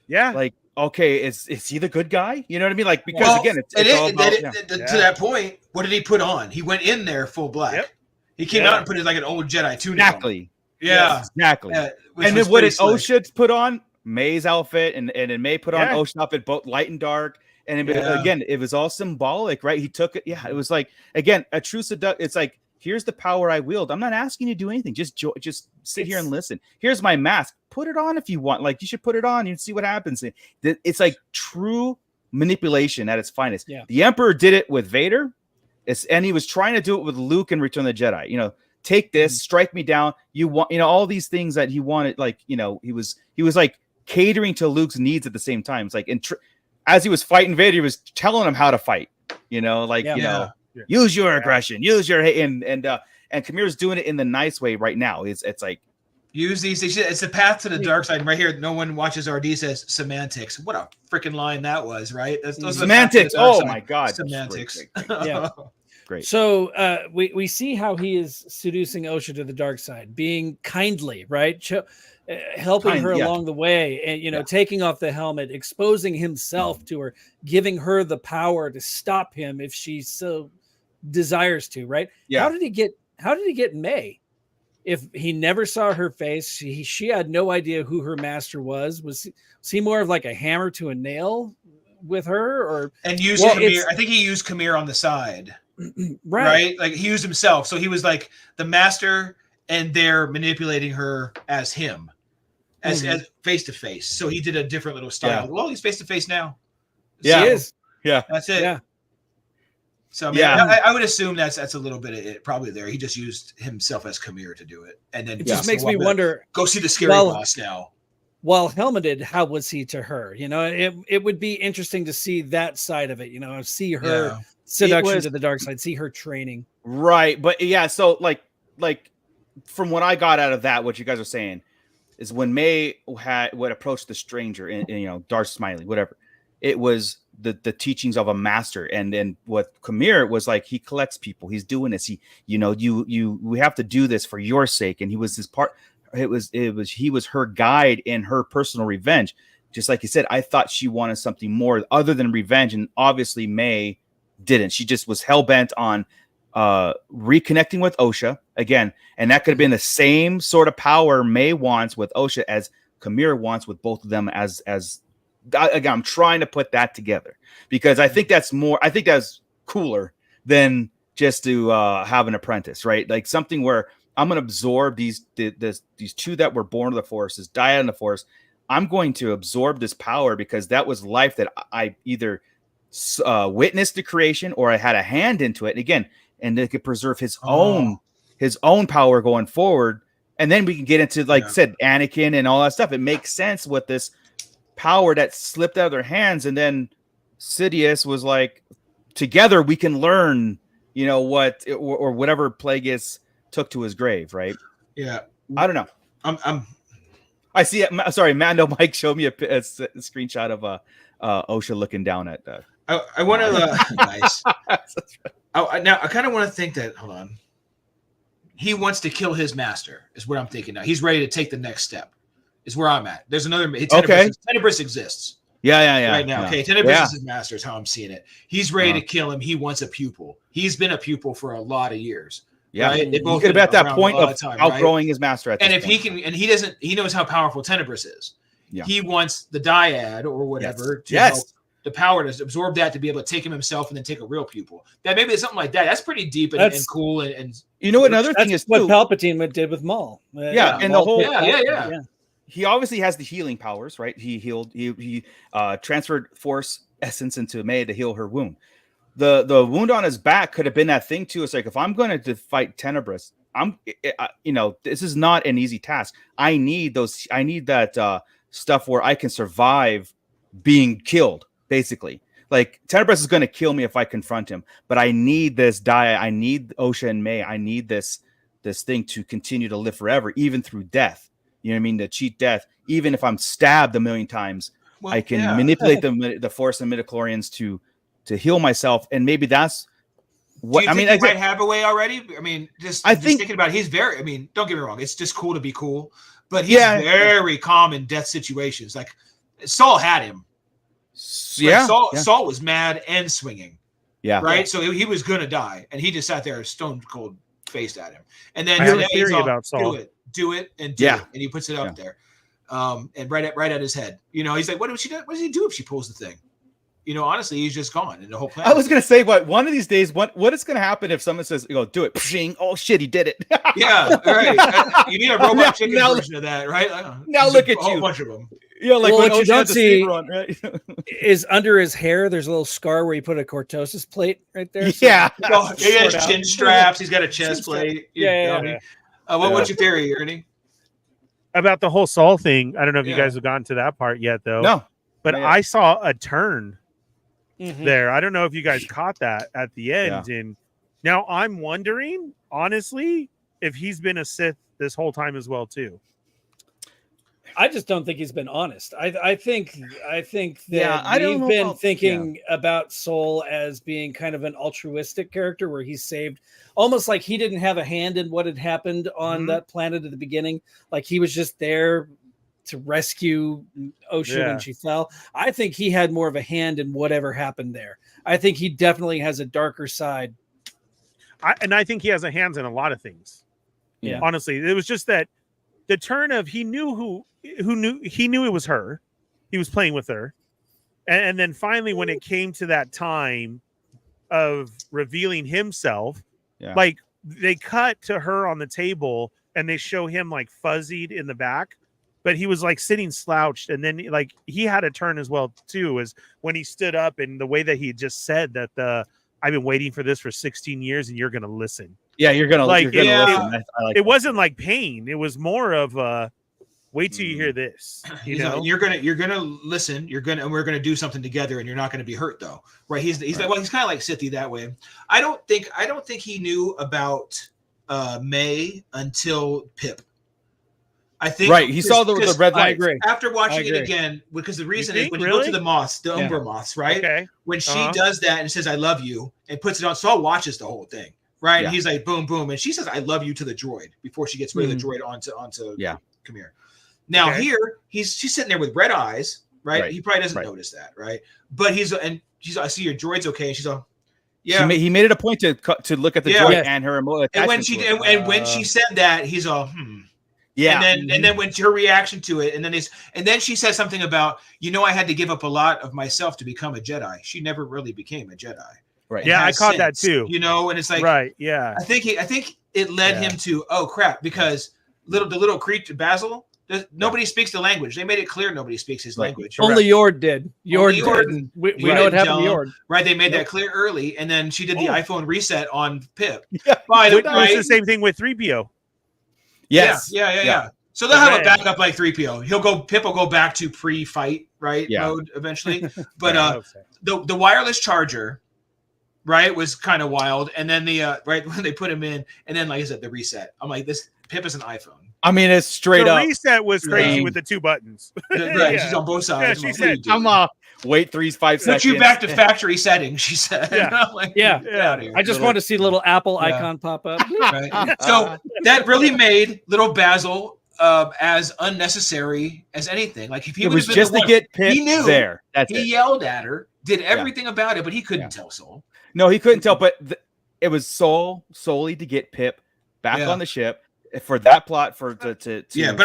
like, okay, is he the good guy? You know what I mean? Like, because again, it's all about, to that point, what did he put on? He went in there full black. He came out and put it like an old Jedi tunic. Exactly. Yeah. Exactly. And then what did OSHA put on? May's outfit, and then May put on OSHA outfit, both light and dark. And again, it was all symbolic, right? He took it. Yeah, it was like, again, a true it's like, here's the power I wield. I'm not asking you to do anything. Just sit here and listen. Here's my mask. Put it on if you want. Like, you should put it on and see what happens. It's like true manipulation at its finest. Yeah. The Emperor did it with Vader, and he was trying to do it with Luke in Return of the Jedi. You know, take this, strike me down. You want, all these things that he wanted. Like, he was like catering to Luke's needs at the same time. It's like, as he was fighting Vader, he was telling him how to fight. Use your aggression, use your hate, and Kamira's doing it in the nice way right now. It's like, use these. It's the path to the dark side. And right here, no one watches RD says semantics. What a freaking line that was, right? Those semantics. Oh my God, semantics. Great. Great. So we see how he is seducing OSHA to the dark side, being kindly, right? Helping her along the way, and taking off the helmet, exposing himself to her, giving her the power to stop him if she so desires to, right? How did he get May? If he never saw her face, she had no idea who her master was. Was he more of like a hammer to a nail with her, and used Kamir? I think he used Kamir on the side, right? Like, he used himself, so he was like the master, and they're manipulating her as him, as face to face. So he did a different little style. Well, he's face to face now. He is. Yeah, that's it. Yeah. So I would assume that's a little bit of it probably there. He just used himself as Kamir to do it, and then it just makes me wonder. Go see the scary boss now. While helmeted, how was he to her? It would be interesting to see that side of it. See her seduction to the dark side, see her training. Right, but so like from what I got out of that, what you guys are saying is when May would approach the stranger, and Darth Smiley, whatever, it was the teachings of a master. And then what Kamir was like, he collects people, he's doing this, we have to do this for your sake. And he was his part. He was her guide in her personal revenge. Just like you said, I thought she wanted something more other than revenge, and obviously May didn't. She just was hell-bent on reconnecting with OSHA again, and that could have been the same sort of power May wants with OSHA as Kamir wants with both of them. As again, I'm trying to put that together because I think that's cooler than just to have an apprentice, right? Like something where I'm going to absorb these two that were born of the Force, died in the Force. I'm going to absorb this power because that was life that I either witnessed the creation or I had a hand into it. Again, and it could preserve his own power going forward. And then we can get into, like I said, Anakin and all that stuff. It makes sense with this power that slipped out of their hands. And then Sidious was like, together we can learn, what or whatever Plagueis took to his grave, right? Yeah. I don't know. I see it. Sorry, Mando Mike showed me a screenshot of OSHA looking down at I want to nice. Now I kind of want to think that, hold on, he wants to kill his master is what I'm thinking now. He's ready to take the next step is where I'm at. There's another Tenebris exists. Yeah. Right now. Okay. Tenebris is his master is how I'm seeing it. He's ready to kill him. He wants a pupil. He's been a pupil for a lot of years. Yeah. Right? He could have at that point of outgrowing his master. And if he can, and he knows how powerful Tenebris is. Yeah. He wants the dyad or whatever to help the power to absorb that, to be able to take him himself and then take a real pupil. That maybe it's something like that. That's pretty deep and cool. And another thing is what Palpatine did with Maul. And Maul, the whole he obviously has the healing powers, right? He healed. He transferred Force essence into May to heal her wound. The wound on his back could have been that thing too. It's like, if I'm going to fight Tenebris, this is not an easy task. I need that stuff where I can survive being killed, basically. Like Tenebris is going to kill me if I confront him, but I need this die. I need Osha and May. I need this thing to continue to live forever, even through death. You know what I mean? To cheat death, even if I'm stabbed a million times, I can manipulate the Force and midichlorians to heal myself, and maybe that's what I mean. He might have a way already. I mean, just thinking about it, he's very. I mean, don't get me wrong. It's just cool to be cool, but he's very calm in death situations. Like Saul had him. Saul was mad and swinging. Yeah. Right. So he was gonna die, and he just sat there stone cold faced at him. And then today he's all, about Saul. Do it, and do it, and he puts it up there, and right at his head. You know, he's like, what does he do if she pulls the thing? You know, honestly, he's just gone, and the whole plan. I was gonna say, one of these days, what is gonna happen if someone says, do it? Pshing, oh shit, he did it. Yeah, right. You need a robot chicken version of that, right? Now look at you, a bunch of them. Yeah, like what you don't see right? is under his hair. There's a little scar where he put a cortosis plate right there. So he has chin straps. He's got a chest plate. What's your theory, Ernie? About the whole Saul thing? I don't know if you guys have gotten to that part yet, though. No, but I saw a turn there. I don't know if you guys caught that at the end. And now I'm wondering, honestly, if he's been a Sith this whole time as well too. I just don't think he's been honest. I think that we've been thinking about Soul as being kind of an altruistic character where he saved, almost like he didn't have a hand in what had happened on that planet at the beginning. Like he was just there to rescue Osha when she fell. I think he had more of a hand in whatever happened there. I think he definitely has a darker side. I think he has a hand in a lot of things. Yeah. Honestly, it was just that the turn of he knew it was her. He was playing with her. And then finally, when it came to that time of revealing himself, like they cut to her on the table and they show him like fuzzied in the back, but he was like sitting slouched. And then like he had a turn as well too, is when he stood up and the way that he just said that I've been waiting for this for 16 years and you're going to listen. Yeah. You're going to listen. It wasn't like pain. It was more of wait till you hear this. You're gonna listen. And we're gonna do something together, and you're not gonna be hurt though, right? He's like, well, he's kind of like Sithy that way. I don't think he knew about May until Pip. I think he saw the red light. I agree. After watching it again, because the reason is when you go to the moths, the Umbra moths, right? Okay. When she does that and says, "I love you," and puts it on, Saul watches the whole thing, right? Yeah. And he's like, boom, boom, and she says, "I love you" to the droid before she gets rid of the droid onto Kamir. Now here she's sitting there with red eyes, right? He probably doesn't notice that, right? But she's I see your droid's okay, and she's all, yeah. He made it a point to look at the droid and her emotional attachment. And when she said that, he's all, yeah. And then when her reaction to it, and then she says something about, I had to give up a lot of myself to become a Jedi. She never really became a Jedi. Right. Yeah, I caught that too. And it's like, right. Yeah. I think it led him to, oh crap, because the little creature Basil. Nobody speaks the language. They made it clear nobody speaks his language. Only Yord did. Yord did. We know what happened to Yord. Right, they made that clear early, and then she did the iPhone reset on Pip. Yeah. It's the same thing with 3PO. Yes. Yeah. So they'll have a backup like 3PO. Pip will go back to pre-fight, right, mode eventually. But the wireless charger, right, was kind of wild. And then the when they put him in, and then like I said, the reset. I'm like, this Pip is an iPhone. I mean, it's straight up. The reset was crazy with the two buttons. Right, she's on both sides. Yeah, she said, "I'm wait 3-5 seconds. Put you back to factory settings," she said. Yeah. I just want to see little Apple icon pop up. Right. So that really made little Basil as unnecessary as anything. Like if he was just to get Pip, he knew there. He yelled at her, did everything about it, but he couldn't tell Soul. No, he couldn't tell. But it was solely to get Pip back on the ship. For that plot, but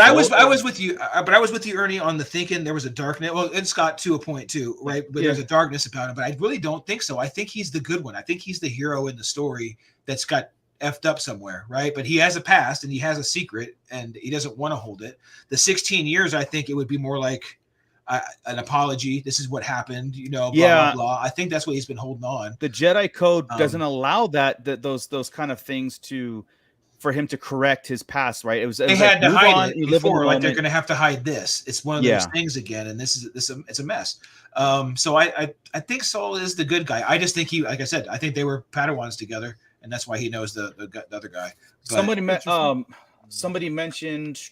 I was with you. But I was with you, Ernie, on the thinking there was a darkness. Well, and Scott to a point too, right? But there's a darkness about him. But I really don't think so. I think he's the good one. I think he's the hero in the story that's got effed up somewhere, right? But he has a past and he has a secret, and he doesn't want to hold it. The 16 years, I think it would be more like an apology. This is what happened, blah, blah, blah. I think that's what he's been holding on. The Jedi Code doesn't allow those kind of things for him to correct his past, right? It was they had to hide it before, like they're moment. going to have to hide this. It's one of those things again, and it's a mess. So I think Saul is the good guy. I just think he, like I said, I think they were Padawans together, and that's why he knows the other guy. But, somebody mentioned.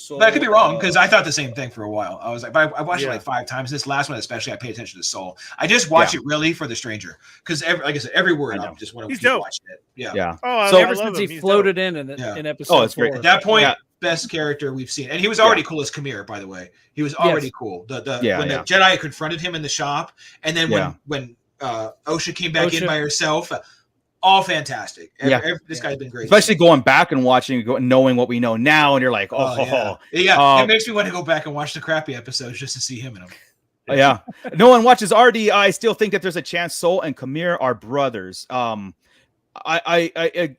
But I could be wrong because I thought the same thing for a while. I was like, but I watched it like 5 times. This last one, especially, I paid attention to Soul. I just watch it really for the stranger because, like I said, every word I just want to keep watching it. Yeah. Oh, so ever since he floated in episode it's great. 4. At that point, best character we've seen, and he was already cool as Khmer. By the way, he was already cool. When the Jedi confronted him in the shop, and then when Osha came back in by herself. All fantastic. This guy's been great. Especially going back and watching, knowing what we know now, and you're like, it makes me want to go back and watch the crappy episodes just to see him in them. Yeah. No one watches RD. I still think that there's a chance Soul and Khmer are brothers. I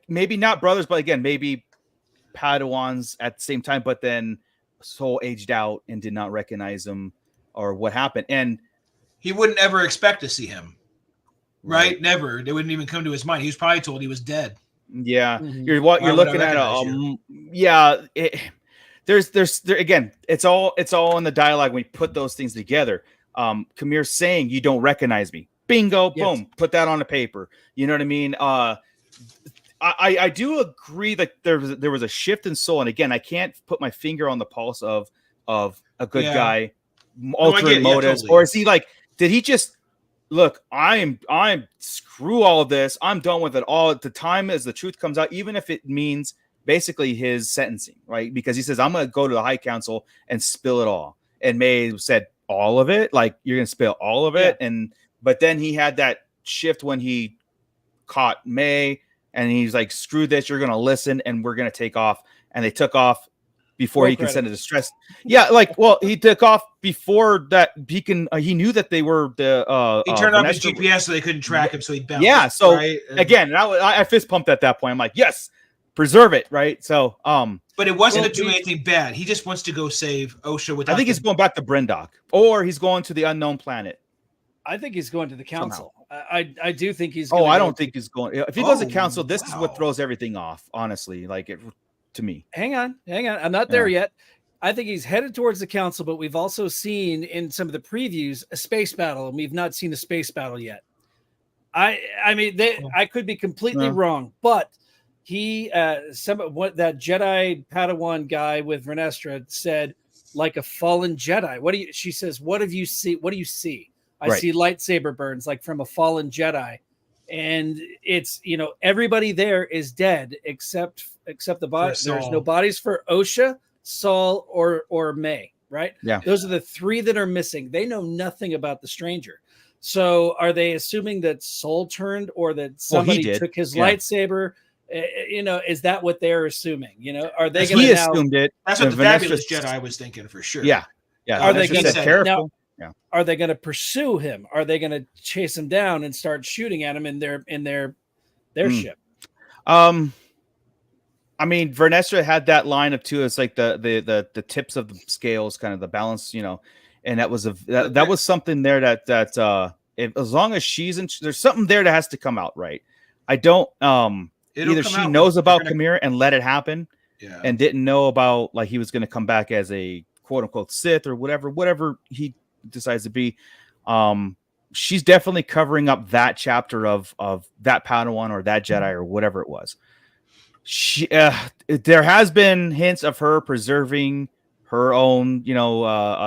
maybe not brothers, but again, maybe Padawans at the same time. But then Soul aged out and did not recognize him, or what happened, and he wouldn't ever expect to see him. Right? Never. They wouldn't even come to his mind. He was probably told he was dead. Yeah. You're looking at there's again, it's all in the dialogue when you put those things together. Khmer saying you don't recognize me. Bingo, boom, put that on the paper. You know what I mean? I do agree that there was a shift in Soul, and again, I can't put my finger on the pulse of a good guy, alternate motives, totally. Or is he like, did he just look, I'm screw all of this. I'm done with it all. At the time as the truth comes out, even if it means basically his sentencing, right? Because he says, I'm going to go to the High Council and spill it all. And May said, all of it? Like, you're going to spill all of it? But then he had that shift when he caught May, and he's like, screw this. You're going to listen, and we're going to take off. And they took off before he consented to stress. Yeah, he took off before that. He knew that they were the. He turned off his GPS so they couldn't track him, so he bounced. Yeah, so again, I fist pumped at that point. I'm like, yes, preserve it, right? So, but it wasn't to do anything bad. He just wants to go save Osha. I think he's going back to Brindok, or he's going to the unknown planet. I think he's going to the council. I do think he's. I don't think he's going. If he goes to council, this is what throws everything off. Honestly, to me. Hang on. I'm not there yet. I think he's headed towards the council, but we've also seen in some of the previews a space battle, and we've not seen a space battle yet. I could be completely wrong, but he that Jedi Padawan guy with Vernestra said, like a fallen Jedi. She says, what do you see? I see lightsaber burns like from a fallen Jedi. And it's, everybody there is dead except the body. There's no bodies for Osha, Saul, or May, right? Yeah. Those are the 3 that are missing. They know nothing about the stranger. So are they assuming that Soul turned, or that somebody took his lightsaber? Is that what they're assuming? Are they going to assumed it? That's what the fabulous Jedi was thinking for sure. Yeah. Are they going to careful? Are they going to pursue him? Are they going to chase him down and start shooting at him in their ship? I mean, Vernestra had that line of 2. It's like the tips of the scales, kind of the balance, and that was that was something there that as long as she's in, there's something there that has to come out, right? I don't. Either she knows about Khmer and let it happen, and didn't know about he was going to come back as a quote unquote Sith or whatever he decides to be. She's definitely covering up that chapter of that Padawan or that Jedi or whatever it was. There has been hints of her preserving her own,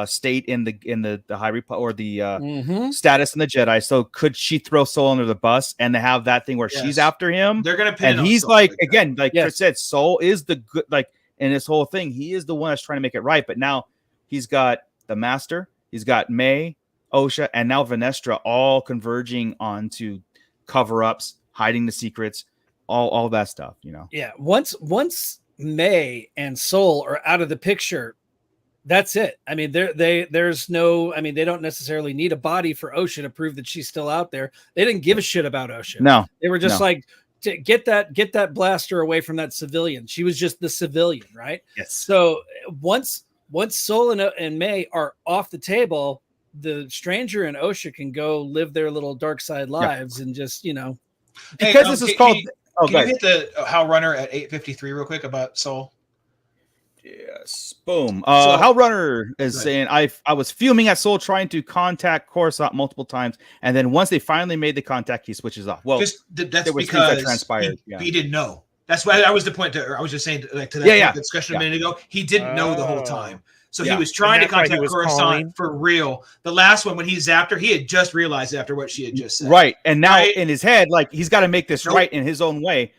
state in the High Republic, or the status in the Jedi. So could she throw Soul under the bus and have that thing where she's after him? They're gonna pin and he's Soul again, Chris said, Soul is the good, in this whole thing, he is the one that's trying to make it right. But now he's got the Master, he's got May, Osha, and now Vernestra, all converging onto cover-ups, hiding the secrets, all that stuff, Yeah. Once May and Soul are out of the picture, that's it. I mean, there's no. I mean, they don't necessarily need a body for Osha to prove that she's still out there. They didn't give a shit about Osha. No, they were just get that blaster away from that civilian. She was just the civilian, right? Yes. So once Soul and May are off the table, the stranger and Osha can go live their little dark side lives and just, because this is called. Can you hit the Hal Runner at 8:53 real quick about Soul? Yes. Boom. Hal Runner is saying I was fuming at Soul trying to contact Coruscant multiple times, and then once they finally made the contact, he switches off. Well, that's because that transpired. He didn't know. That's why that was the point. I was just saying, like to that discussion a minute ago, he didn't know the whole time. So he was trying to contact Coruscant for real. The last one, when he zapped her, he had just realized after what she had just said. Right. And now in his head, like he's got to make this right in his own way.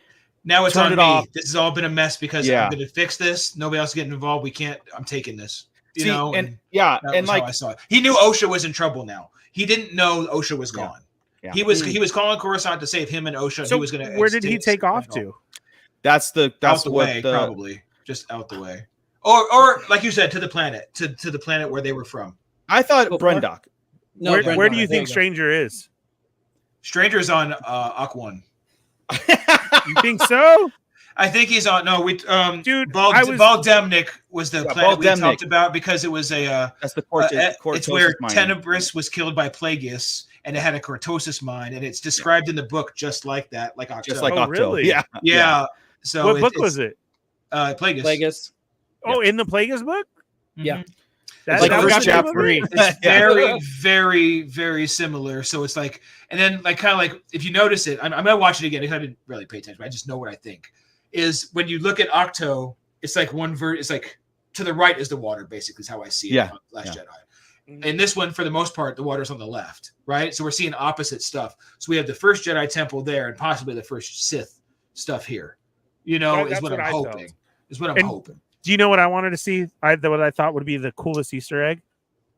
Now it's on me. This has all been a mess because I'm going to fix this. Nobody else is getting involved. We can't. I'm taking this. You know? And like, how I saw it. He knew Osha was in trouble now. He didn't know Osha was gone. Yeah. He was calling Coruscant to save him and Osha. So he was going to. Where did he take off to? That's out the way, probably just out the way. Or like you said, to the planet, to the planet where they were from. I thought Brendok. No, where do you think Stranger is? Stranger's on Aquan. You think so? I think he's on. No, dude. Baldemnik was the planet we talked about because it was a. That's the Cortosis. It's where Tenebris was killed by Plagueis, and it had a Cortosis mine, and it's described in the book just like that, like Octo. Just like Octo. Really? Yeah. So what book was it? Plagueis. Oh, in the Plagueis book? Yeah. That's like first chapter. It's very, very, very similar. So it's like, and then like kind of like if you notice it, I'm gonna watch it again because I didn't really pay attention. But I just know what I think is when you look at Octo, it's like it's like to the right is the water. Basically, is how I see it. On Last Jedi. In this one, for the most part, the water's on the left, right? So we're seeing opposite stuff. So we have the first Jedi temple there, and possibly the first Sith stuff here. You know, is what I'm hoping. Is what I'm hoping. Do you know what I wanted to see? What I thought would be the coolest Easter egg.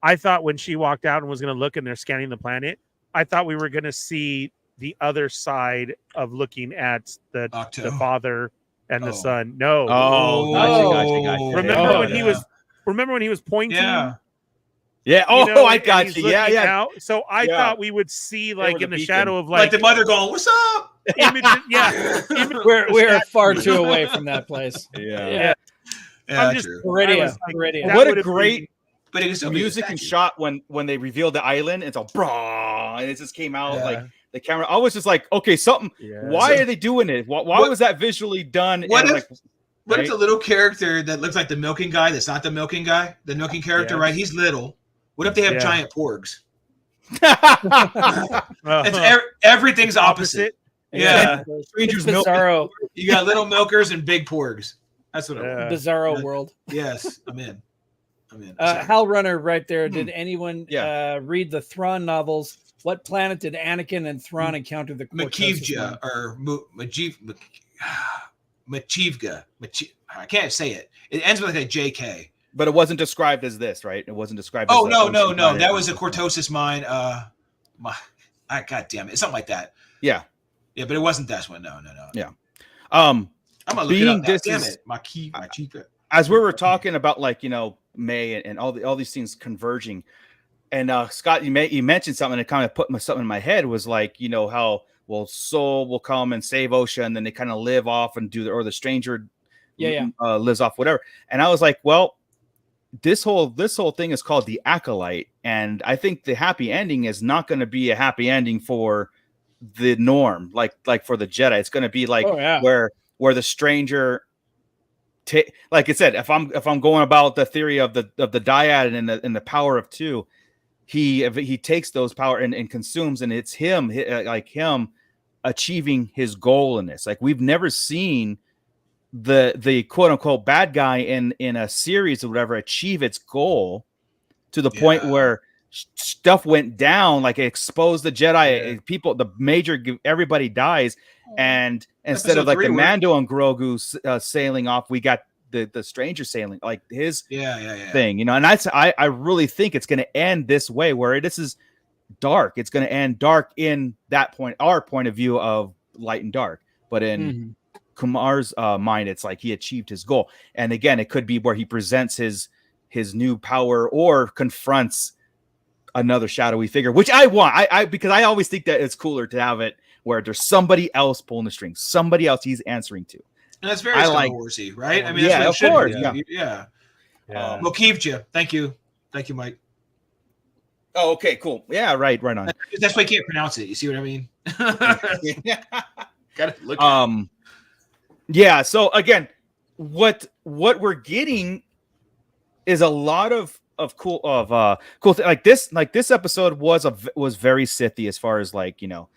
I thought when she walked out and was going to look and they're scanning the planet, I thought we were going to see the other side of looking at the father and the son. No. Gotcha. Remember when he was pointing? Yeah. Oh, I got you. Yeah. So I thought we would see like in the shadow of like the mother going, "What's up?" We're far too away from that place. Yeah. I'm just Meridian. What a great music and shot when they revealed the island. It's all brah, and it just came out like the camera. I was just like, okay, something. Yeah. Why are they doing it? Why was that visually done? What if the little character that looks like the milking guy? That's not the milking guy. The milking character, right? He's little. What if they have giant porgs? Everything's opposite. Yeah, Strangers Bizarro. You got little milkers and big porgs. That's what I'm Bizarro world. Yes, I'm in. Hal Runner right there. Did anyone read the Thrawn novels? What planet did Anakin and Thrawn encounter the Makivja or Machivga? I can't say it. It ends with like a JK. But it wasn't described as this, right? It wasn't described as no. That was a Cortosis mine. God damn it. It's something like that. Yeah. Yeah, but it wasn't that one. No. Yeah. I'm gonna look it up now. Damn it. Machivga. As we were talking about, like, you know, May and all these things converging, and Scott, you mentioned something that kind of put something in my head was like, you know, how Soul will come and save Osha, and then they kind of live off and the stranger lives off, whatever. And I was like, well, this whole thing is called the Acolyte, and I think the happy ending is not going to be a happy ending for the norm, like for the Jedi. It's going to be like where the stranger, like I said, if I'm going about the theory of the dyad and the power of two, he takes those power and consumes, and it's him achieving his goal in this. Like, we've never seen the quote unquote bad guy in a series or whatever achieve its goal to the point where stuff went down, like it exposed the Jedi, people, everybody dies, and instead of like the Mando and Grogu sailing off, we got the stranger sailing, like his thing, you know. And I really think it's going to end this way, where this is dark. It's going to end dark in that point, our point of view of light and dark, but in Kumar's mind, it's like he achieved his goal. And again, it could be where he presents his new power or confronts another shadowy figure, which I want. I because I always think that it's cooler to have it where there's somebody else pulling the strings, somebody else he's answering to. And that's very Star Warsy, right? I mean, that's what it should be. Yeah. Mokivja. Thank you, Mike. Oh, okay, cool. Yeah, right on. That's why I can't pronounce it. You see what I mean? Gotta look Yeah. So again, what we're getting is a lot of cool like this episode was very Sithy as far as like, you know,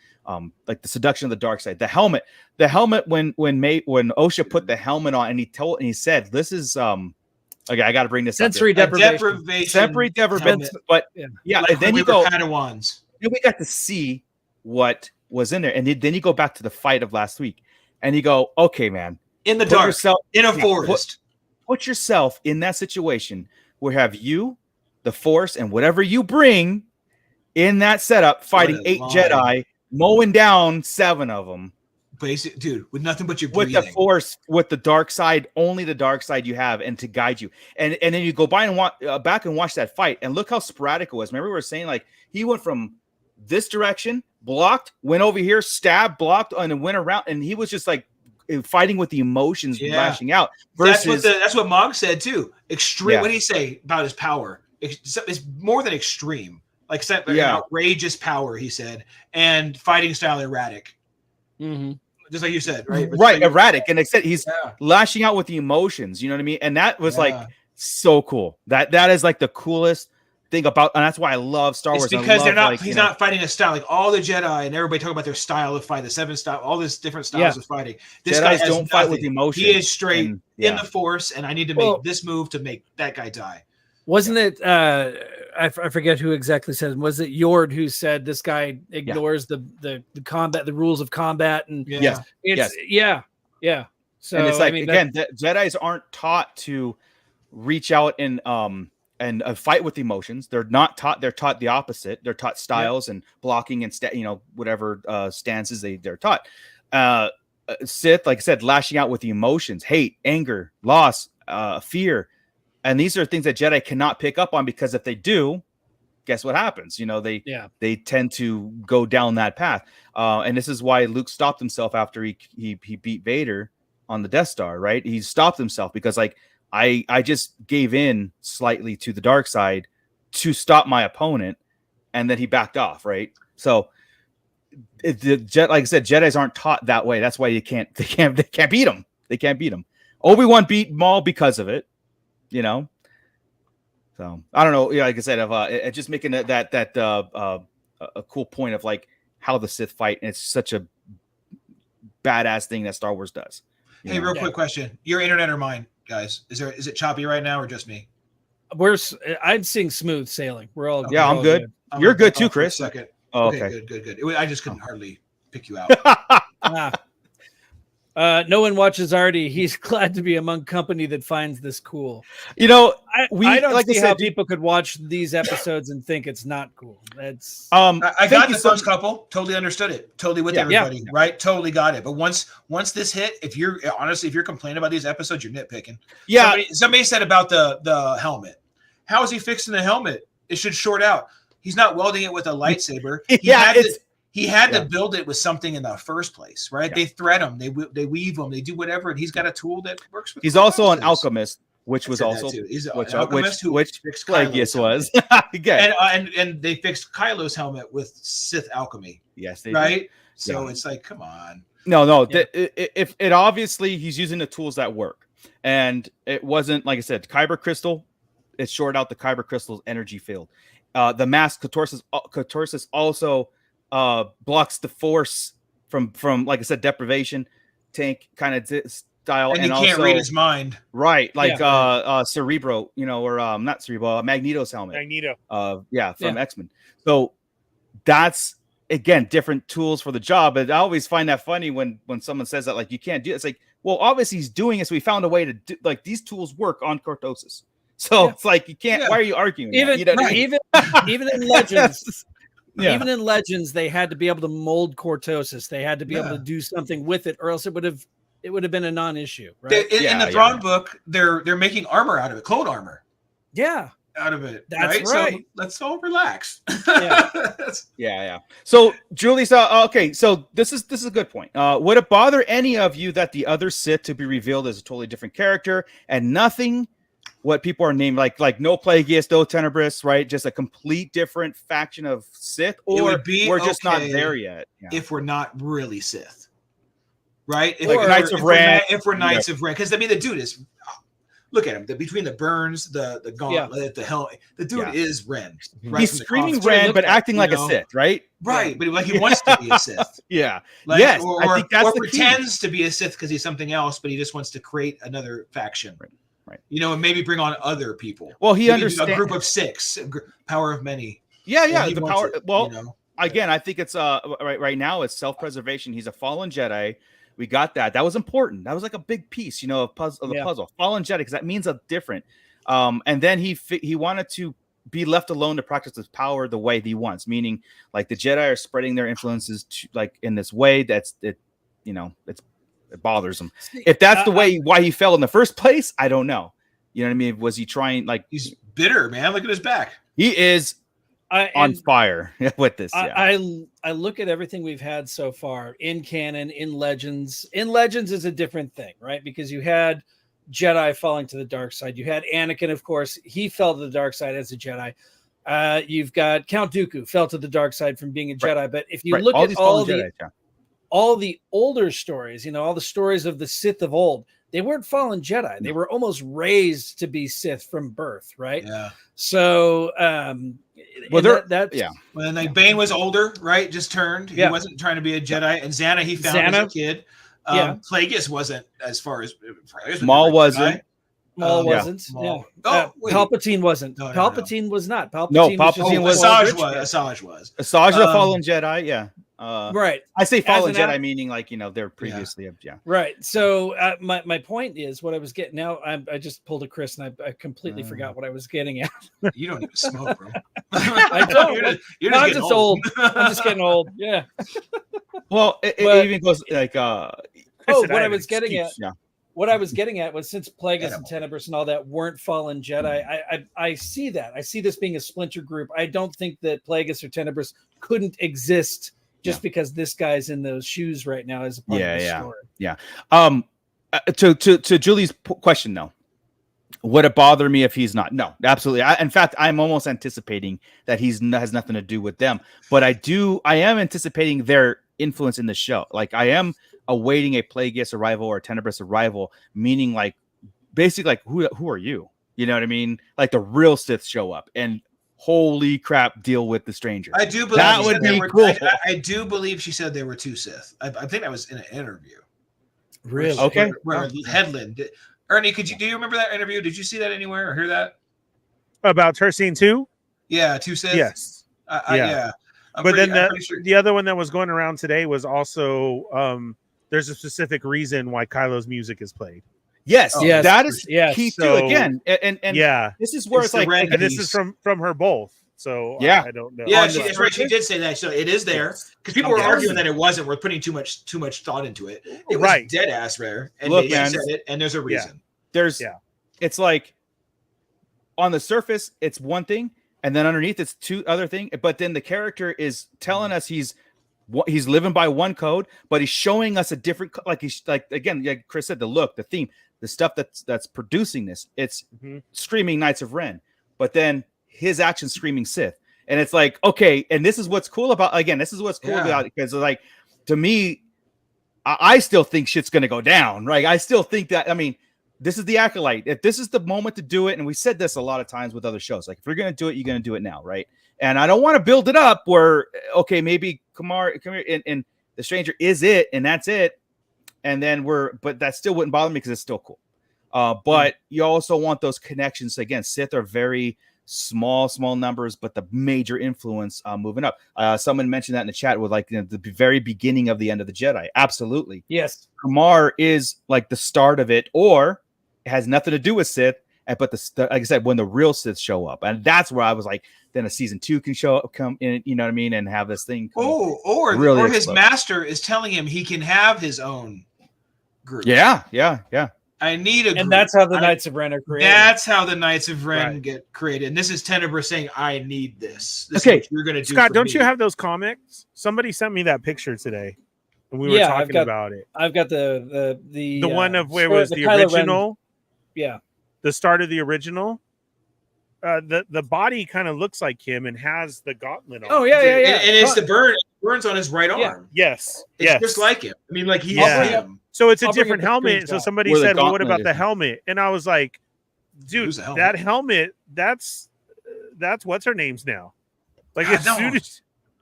like the seduction of the dark side. The helmet when Osha put the helmet on and he said, this is okay, I got to bring this sensory up. deprivation. Sensory deprivation. But yeah, like and then we you go Padawans. Then we got to see what was in there, and then you go back to the fight of last week, and you go, okay, man, in the dark, in a forest. Put yourself in that situation where have you, the Force, and whatever you bring in that setup, fighting 8 Jedi, mowing down 7 of them. Basic, dude, with nothing but your breathing. With the Force, with the dark side, only the dark side you have, and to guide you. And then you go by and back and watch that fight, and look how sporadic it was. Remember we were saying like he went from this direction, blocked, went over here, stabbed, blocked, and then went around, and he was just like fighting with the emotions, lashing out. Versus that's what Mog said too. Extreme. Yeah. What did he say about his power? It's more than extreme, like outrageous power. He said, and fighting style erratic. Mm-hmm. Just like you said, right? Right, erratic, and except he's lashing out with the emotions. You know what I mean? And that was like so cool. That is like the coolest thing about, and that's why I love Star Wars. Because they're not. Like, he's not fighting a style like all the Jedi and everybody talking about their style of fight, the 7 style, all this different styles of fighting. This guy don't fight with emotion. He is straight in the Force, and I need to make this move to make that guy die. Wasn't it? I forget who exactly said. Was it Yord who said this guy ignores the combat, the rules of combat, and So and it's like, again, Jedis aren't taught to reach out and fight with emotions. They're not taught. They're taught the opposite. They're taught styles and blocking and whatever stances they're taught. Sith, like I said, lashing out with the emotions, hate, anger, loss, fear. And these are things that Jedi cannot pick up on, because if they do, guess what happens? You know, they tend to go down that path. And this is why Luke stopped himself after he beat Vader on the Death Star, right? He stopped himself because like, I just gave in slightly to the dark side to stop my opponent, and then he backed off, right? So like I said, Jedis aren't taught that way. That's why they can't beat him. They can't beat him. Obi-Wan beat Maul because of it. You know, so I don't know. Yeah, like I said, just making a cool point of like how the Sith fight, and it's such a badass thing that Star Wars does. Hey, real quick question: your internet or mine, guys? Is it choppy right now or just me? I'm seeing smooth sailing. We're all I'm good. You're good too, Chris. Second. Oh, okay. Good. I just couldn't hardly pick you out. No one watches Artie. He's glad to be among company that finds this cool. You know, I don't see how people could watch these episodes and think it's not cool. That's I got the first couple, totally understood it, totally with everybody, right? Totally got it. But once this hit, if you're complaining about these episodes, you're nitpicking. Yeah. Somebody said about the helmet. How is he fixing the helmet? It should short out. He's not welding it with a lightsaber. He had to build it with something in the first place, right? Yeah. They thread them, they weave them, they do whatever, and he's got a tool that works with. He's also an alchemist, which was also he's an alchemist which fixed Plagueis was. and they fixed Kylo's helmet with Sith alchemy. Yes, they right. Did. So it's like, come on. No. Yeah. If it obviously he's using the tools that work, and it wasn't like I said, Kyber crystal. It shorted out the Kyber crystal's energy field. The mask Catorsis also blocks the Force from like I said, deprivation tank kind of style, and you can't read his mind, right? Like Cerebro, or not Cerebro, Magneto's helmet. From X-Men. So that's again different tools for the job. But I always find that funny when someone says that like you can't do it. It's like, well, obviously he's doing it, so we found a way to do, like these tools work on Cortosis. So it's like you can't. Yeah. Why are you arguing? Even in Legends. Yeah. Even in Legends, they had to be able to mold Cortosis. They had to be able to do something with it, or else it would have been a non-issue. Right? In the Thrawn book, they're making armor out of it, clone armor. Yeah, out of it. That's right. So let's all relax. Yeah. So Julie, okay. So this is a good point. Would it bother any of you that the other Sith to be revealed as a totally different character and nothing? What people are named like no Plagueis, no Tenebris, right? Just a complete different faction of Sith, or we're just not there yet. If we're not really Sith. right? If Knights of Ren. If we're Knights of Ren, because I mean, the dude is. Look at him. Between the burns, the gauntlet, the helmet, the dude is Ren. Right? He's screaming Ren, but acting like a Sith, right? Right, but like he wants to be a Sith. Yeah. Like, yes. Or I think that's or pretends to be a Sith because he's something else, but he just wants to create another faction. Right. You know, and maybe bring on other people. Well, he understands a group of 6, power of many. Yeah. The power. Again, I think it's right now it's self-preservation. He's a fallen Jedi. We got that. That was important. That was like a big piece, of the puzzle. Fallen Jedi, because that means a different. And then he wanted to be left alone to practice his power the way he wants. Meaning, like the Jedi are spreading their influences in this way it bothers him. If that's the way why he fell in the first place, I don't know. You know what I mean? Was he trying he's bitter, man? Look at his back. He is on fire with this. I look at everything we've had so far in canon, in Legends. In Legends is a different thing, right? Because you had Jedi falling to the dark side. You had Anakin, of course. He fell to the dark side as a Jedi. You've got Count Dooku fell to the dark side from being a Jedi. But if you look at all the older stories, all the stories of the Sith of old, they weren't fallen Jedi. They were almost raised to be Sith from birth, right? Yeah. So, when Bane was older, right? Just turned. He wasn't trying to be a Jedi. And Xana, he found as a kid. Plagueis wasn't, as far as Maul wasn't. Maul wasn't. Maul. Palpatine wasn't. No. Palpatine was not. Palpatine was. Asajj was. Asajj the fallen Jedi. Yeah. Right. I say fallen Jedi, meaning like they're previously Right. So my point is what I was getting. Now I just pulled a Chris and I completely forgot what I was getting at. You don't even smoke, bro. I don't. You're just old. I'm just getting old. Yeah. Well, it even goes like. What I was getting at. Yeah. What I was getting at was since Plagueis and Tenebris and all that weren't fallen Jedi, I see that. I see this being a splinter group. I don't think that Plagueis or Tenebris couldn't exist just because this guy's in those shoes right now as a part of the story. Yeah. To Julie's question though, would it bother me if he's not? No, absolutely. In fact, I'm almost anticipating that has nothing to do with them. But I am anticipating their influence in the show. Like I am awaiting a Plagueis arrival or a Tenebris arrival, meaning like basically like who are you? You know what I mean? Like the real Sith show up and holy crap, deal with the stranger. I do believe that would be cool. I do believe she said there were 2 Sith. I think that was in an interview. Really? Okay. Where Headland Ernie, do you remember that interview? Did you see that anywhere or hear that? About her scene 2? Yeah, 2 Sith. Yes. Yeah. But then the other one that was going around today was also there's a specific reason why Kylo's music is played. Yes, that is key too. Again, and this is where it's like, and this is from her both. So I don't know. Yeah, that's right. She did say that. So it is there because people were arguing that it wasn't. We're putting too much thought into it. It was dead ass rare, and she said it, and there's a reason. It's like on the surface, it's one thing, and then underneath, it's 2 other things. But then the character is telling us he's living by one code, but he's showing us a different. Like he's like again, like Chris said, the look, the theme, the stuff that's producing this. It's screaming Knights of Ren, but then his action screaming Sith, and it's like okay. And this is what's cool about about it because like to me, I still think shit's gonna go down. Right? I still think that. I mean, this is the Acolyte. If this is the moment to do it, and we said this a lot of times with other shows, like if you're gonna do it, you're gonna do it now, right? And I don't want to build it up where okay, maybe come here, and the stranger is it, and that's it. And then but that still wouldn't bother me because it's still cool. But you also want those connections. Again, Sith are very small numbers, but the major influence moving up. Someone mentioned that in the chat with like the very beginning of the end of the Jedi. Absolutely. Yes. Kumar is like the start of it, or it has nothing to do with Sith. But like I said, when the real Sith show up, and that's where I was like, then a season 2 can come in, you know what I mean, and have this thing. Or his master is telling him he can have his own group. Yeah. I need a group. And that's how the Knights of Ren are created. That's how the Knights of Ren get created. And this is Tenebris saying, I need this. This is what you're going to do. Scott, don't you have those comics? Somebody sent me that picture today. And we were talking about it. I've got the one of where was the original. Yeah. The start of the original. The body kind of looks like him and has the gauntlet on. Oh, yeah. And it's the burn. burns on his right arm. Yes. It's just like him. I mean, like he's him. So it's a different helmet. So somebody said, well, what about the helmet? And I was like, dude, that helmet, that's what's her name's now. Like as soon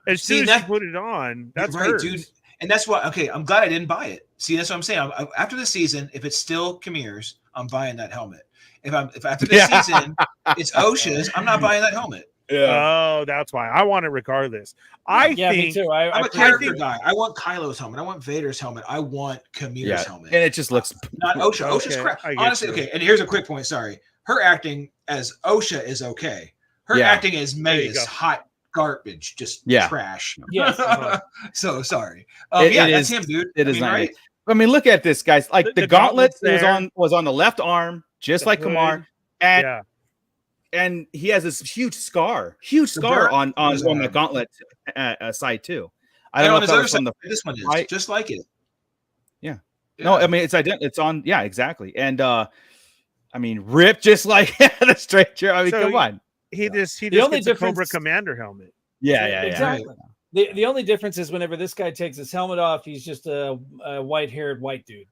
as she put it on, that's right, hers. Dude. And that's why, okay, I'm glad I didn't buy it. See, that's what I'm saying. After the season, if it's still Khmer's, I'm buying that helmet. If after this season it's OSHA's, I'm not buying that helmet. Yeah. Oh, that's why I want it regardless. I think me too. I'm a character guy. I want Kylo's helmet. I want Vader's helmet. I want Khmer's helmet. And it just looks not OSHA. OSHA's crap. Honestly, okay. And here's a quick point. Sorry, her acting as OSHA is okay. Her acting as May is hot garbage, just trash. Yes. So sorry. That's him, dude. It is not. Right? I mean, look at this, guys. Like the gauntlet was on the left arm, just like Khmer, and he has this huge scar on the gauntlet side too. I don't know if that was from this one is just like it. Yeah. No, I mean it's on. Yeah, exactly. And I mean, ripped just like the stranger. I mean, come on. He just gets a Cobra Commander helmet. Yeah, exactly. The only difference is whenever this guy takes his helmet off, he's just a white-haired white dude.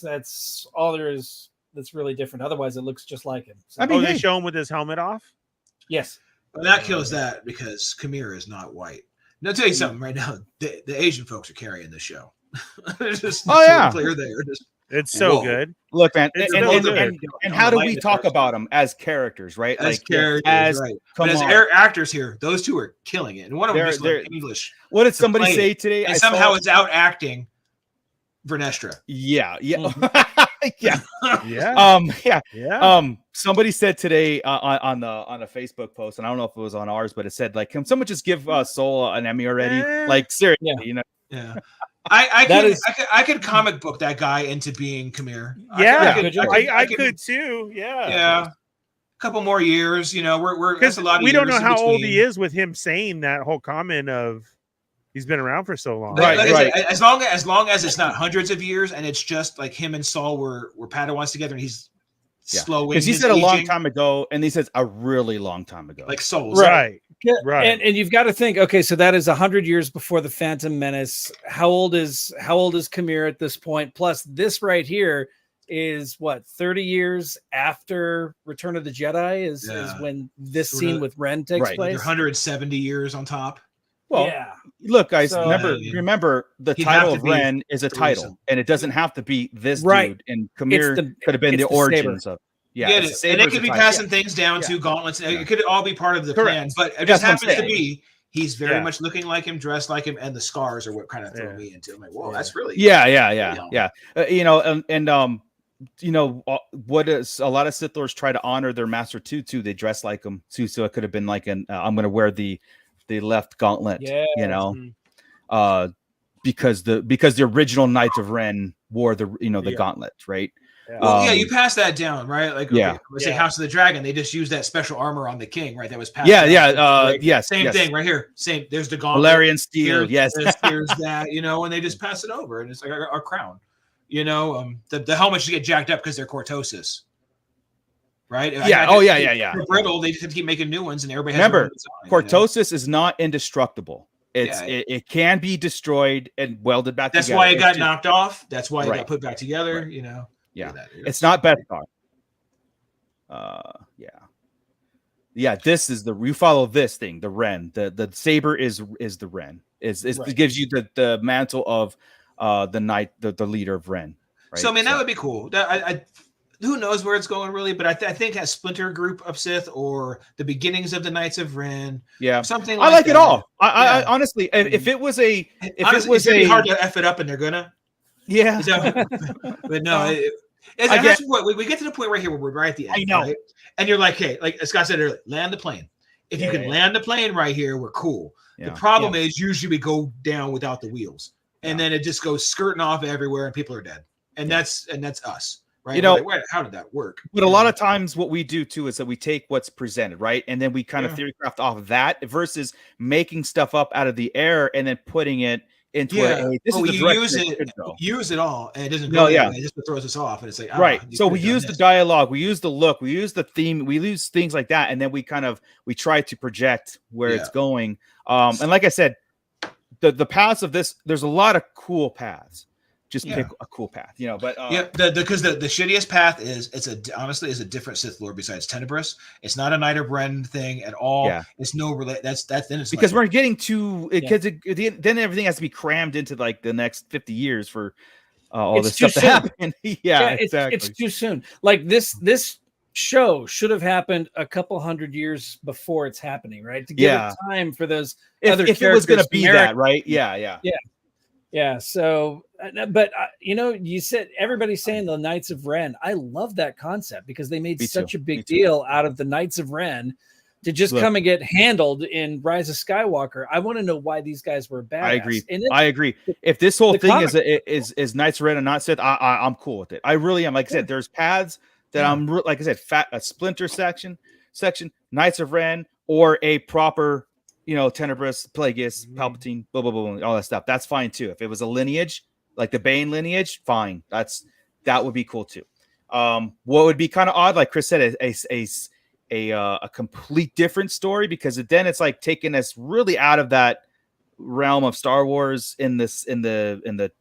That's all there is. That's really different. Otherwise, it looks just like him. So. They show him with his helmet off. Yes, well, that kills that because Khmer is not white. Now, I'll tell you something right now. The Asian folks are carrying the show. Just clear there. It's so good. Look, man, and how do we talk about them as characters, right? As characters, right? But as actors here, those two are killing it. And one of them just learned English. What did somebody say today? And somehow it's out acting Vernestra. Yeah. Somebody said today on a Facebook post, and I don't know if it was on ours, but it said like, can someone just give Soul an Emmy already? Like seriously, you know? Yeah. I could comic book that guy into being Khmer. I could too. Yeah. A couple more years, you know. We're that's a lot of. We don't know how old he is with him saying that whole comment of he's been around for so long. Right. As long as it's not hundreds of years and it's just like him and Saul were Padawans together and he's slowing. Because he said a long time ago, and he says a really long time ago. Like Souls. Right. And you've got to think, okay, so that is 100 years before the Phantom Menace. How old is Khmer at this point? Plus, this right here is what 30 years after Return of the Jedi is when this scene with Ren takes place. 170 years on top. Well, look, guys, remember the title of Ren is a title, and it doesn't have to be this dude. And Khmer could have been the origins of. Yeah, and it could be passing things down to gauntlets. It could all be part of the plan, but it just happens to be he's very much looking like him, dressed like him, and the scars are what kind of throw me into. I'm like, whoa, that's really what is a lot of Sith Lords try to honor their master too. They dress like him too, so it could have been like I'm going to wear the left gauntlet, because the original Knights of Ren wore the gauntlet, right? Well, you pass that down, right? Like, let's say House of the Dragon, they just used that special armor on the king, right? That was passed. Same thing right here. Same. There's the gauntlet. Valerian steel. Yes. There's that, and they just pass it over, and it's like our crown. The helmets should get jacked up because they're cortosis, right? They're brittle. They just keep making new ones, and everybody has cortosis is not indestructible. It can be destroyed and welded back together. That's why it got knocked off. That's why it got put back together. Yeah, it's not Beskar. This is you follow this thing, the Ren. The saber is the Ren. It gives you the mantle of the knight, the leader of Ren. Right? So I mean that would be cool. Who knows where it's going really, but I think a splinter group of Sith or the beginnings of the Knights of Ren, something like I like that. It all. I honestly, if it was it's hard to F it up, and they're gonna. Yeah, but no, that's what we get to the point right here where we're right at the end. I know, right? And you're like, hey, like Scott said earlier, land the plane. If you can land the plane right here, we're cool. Yeah. The problem is usually we go down without the wheels, and then it just goes skirting off everywhere, and people are dead. And that's us, right? How did that work? But a lot of times, what we do too is that we take what's presented, right, and then we kind of theory craft off of that versus making stuff up out of the air and then putting it into use it all, and it doesn't go it just throws us off, and it's like so we use the dialogue, we use the look, we use the theme, we use things like that, and then we try to project where it's going. And like I said, the paths of this, there's a lot of cool paths. Just pick a cool path, but because the shittiest path is honestly is a different Sith Lord besides Tenebrous. It's not a Knight of Ren thing at all. Yeah. It's no that's then it's because we're getting to because then everything has to be crammed into like the next 50 years for all this stuff to happen. Exactly. It's too soon. Like this show should have happened a couple hundred years before it's happening, right? To give it time for those other characters. If it was going to be that, right? Yeah. So, but you said everybody's saying the Knights of Ren. I love that concept because they made such a big deal out of the Knights of Ren to just come and get handled in Rise of Skywalker. I want to know why these guys were bad. I agree. If this whole thing is Knights of Ren and not Sith, I'm cool with it. I really am. Like I said, there's paths that I'm like I said, a splinter section, Knights of Ren, or a proper. Tenebrous, Plagueis, Palpatine, blah, blah, blah, all that stuff. That's fine too. If it was a lineage, like the Bane lineage, fine. That would be cool too. What would be kind of odd, like Chris said, a complete different story, because then it's like taking us really out of that realm of Star Wars in the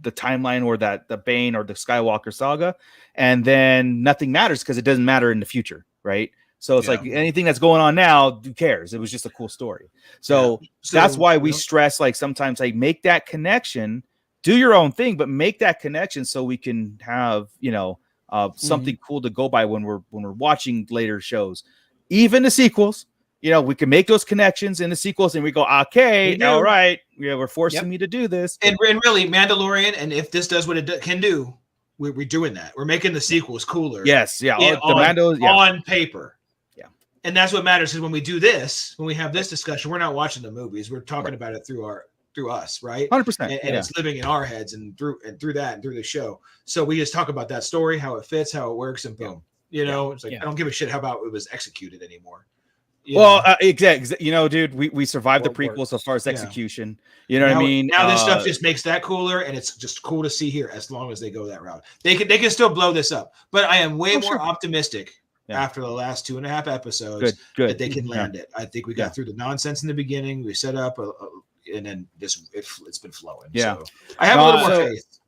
timeline, or that the Bane or the Skywalker saga, and then nothing matters because it doesn't matter in the future, right? So it's like anything that's going on now, who cares? It was just a cool story. So that's why we stress, like sometimes, like make that connection, do your own thing, but make that connection so we can have, something cool to go by when we're watching later shows, even the sequels. We can make those connections in the sequels, and we go, okay, all right, we're forcing me to do this. And really, Mandalorian, and if this does what it can do, we're doing that. We're making the sequels cooler. Yes, on paper. And that's what matters, is when we do this, when we have this discussion, we're not watching the movies. We're talking about it through us, right? 100%. And it's living in our heads and through that and through the show. So we just talk about that story, how it fits, how it works, and boom. It's like I don't give a shit how about it was executed anymore. Exactly. Dude, we survived the prequels as far as execution. You know what I mean? Now this stuff just makes that cooler, and it's just cool to see here as long as they go that route. They can still blow this up, but I am way more optimistic. After the last 2.5 episodes, that they can land it. I think we got through the nonsense in the beginning. We set up, and then it's been flowing. Yeah, so I have a little more faith.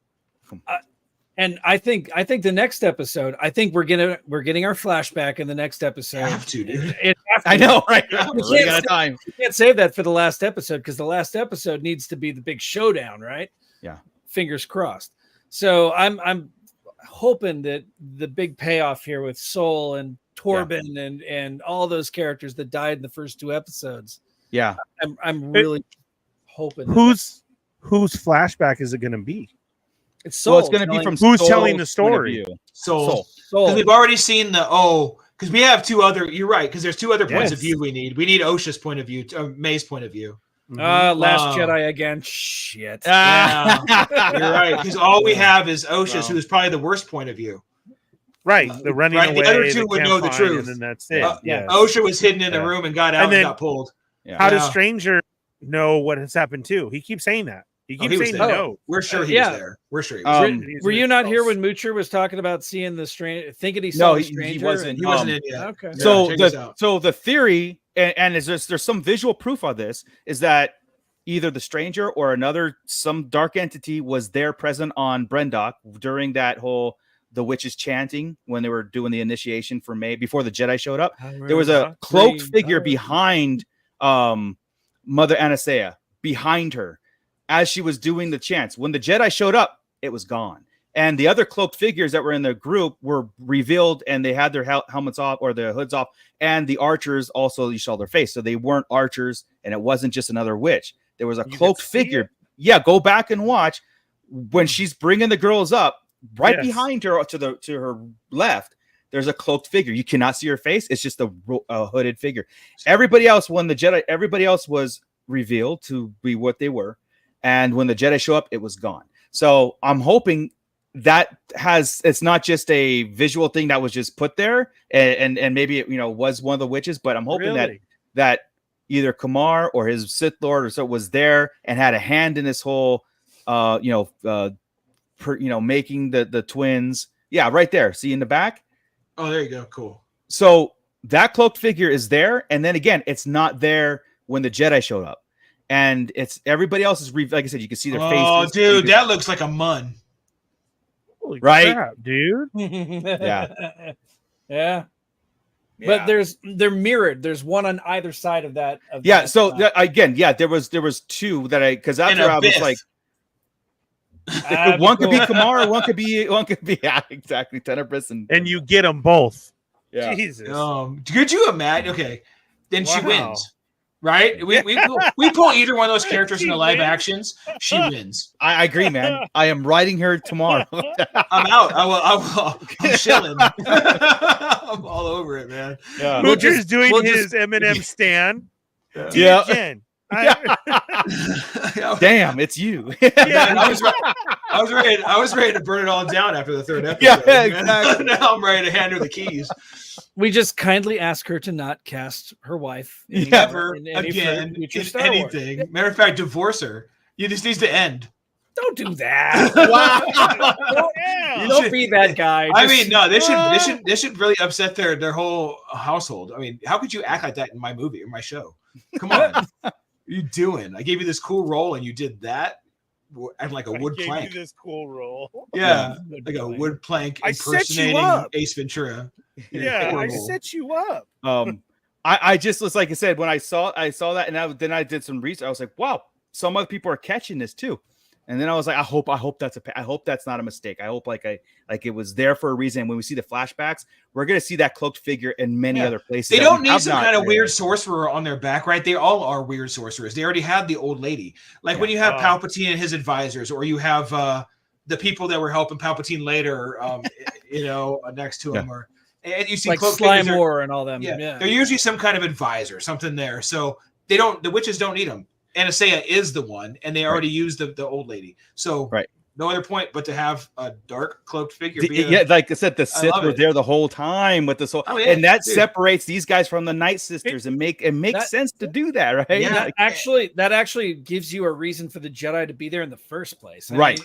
And I think the next episode, I think we're getting our flashback in the next episode. You have to, dude. I know, right? We can't save that for the last episode, because the last episode needs to be the big showdown, right? Yeah. Fingers crossed. So I'm hoping that the big payoff here with Soul and Torben and all those characters that died in the first 2 episodes. Yeah. I'm really hoping. Whose flashback is it going to be? It's Soul. Well, it's going to be from who's telling the story? Soul. Because we've already seen because we have 2 other. You're right, because there's 2 other points of view we need. We need Osha's point of view, May's point of view. Last Jedi again. Shit. You're right, because all we have is Osha's, who's probably the worst point of view. Right, the running away. The other 2 would know the truth, and then that's it. Osha was hidden in the room and got out and got pulled. How does Stranger know what has happened too? He keeps saying that. He keeps saying no. We're sure he was there. We're sure he was there. Were you not here when Moocher was talking about seeing the stranger, thinking he saw the stranger? He wasn't. He wasn't in yet. Okay. So the theory, and there's some visual proof of this, is that either the stranger or some dark entity was there present on Brendok during that whole the witches chanting when they were doing the initiation for May before the Jedi showed up. There was a cloaked figure behind Mother Anastasia, behind her, as she was doing the chants. When the Jedi showed up, it was gone. And the other cloaked figures that were in the group were revealed, and they had their helmets off or their hoods off. And the archers also, you saw their face. So they weren't archers, and it wasn't just another witch. There was a cloaked figure. Yeah, go back and watch when she's bringing the girls up. Right behind her, to her left, there's a cloaked figure. You cannot see her face. It's just a hooded figure. Everybody else, everybody else was revealed to be what they were. And when the Jedi show up, it was gone. So I'm hoping that it's not just a visual thing that was just put there, and maybe it was one of the witches, but I'm hoping that either Kamar or his Sith Lord or so was there and had a hand in this whole making the twins. Yeah, right there. See in the back? Oh, there you go. Cool. So that cloaked figure is there, and then again, it's not there when the Jedi showed up. and it's everybody else is like I said, you can see their faces. Oh, dude, that looks like a mun. Holy right, crap, dude. Yeah. But they're mirrored. There's one on either side of that. So again, there was 2 that because after I was like, one could be Kamar, one could be exactly Tenebris, and you get them both. Yeah. Jesus. Could you imagine? Okay, then she wins. Right? We pull either one of those characters into live actions, she wins. I agree, man. I am writing her tomorrow. I'm out. I'm chilling. I'm all over it, man. Yeah. Moocher's doing his Eminem stand. Yeah. Jen. Damn, it's you. I was ready to burn it all down after the 3rd episode. Yeah, exactly. Now I'm ready to hand her the keys. We just kindly ask her to not cast her wife ever again in anything. Matter of fact, divorce her. You just needs to end. Don't do that. Wow. Don't be that guy. I mean, no, this should really upset their whole household. I mean, how could you act like that in my movie or my show? Come on. What are you doing? I gave you this cool role and you did that. I'm like a wood plank. I gave you this cool role. Yeah, like a wood plank impersonating Ace Ventura. Yeah, I set you up. I just was like I said when I saw that, and then I did some research. I was like, wow, some other people are catching this too. And then I was like, I hope that's not a mistake. I hope like it was there for a reason. When we see the flashbacks, we're gonna see that cloaked figure in many other places. They don't need some kind of weird sorcerer on their back, right? They all are weird sorcerers. They already had the old lady. Like when you have Palpatine and his advisors, or you have the people that were helping Palpatine later, next to him, or and you see like cloaked Slime figures War and all them. Yeah, they're usually some kind of advisor, something there. So the witches don't need them. Anastasia is the one, and they already used the old lady. So no other point but to have a dark cloaked figure. Like I said, the Sith were there the whole time with this whole, and that separates these guys from the Night Sisters, and makes sense to do that, right? Yeah, that actually gives you a reason for the Jedi to be there in the first place, right?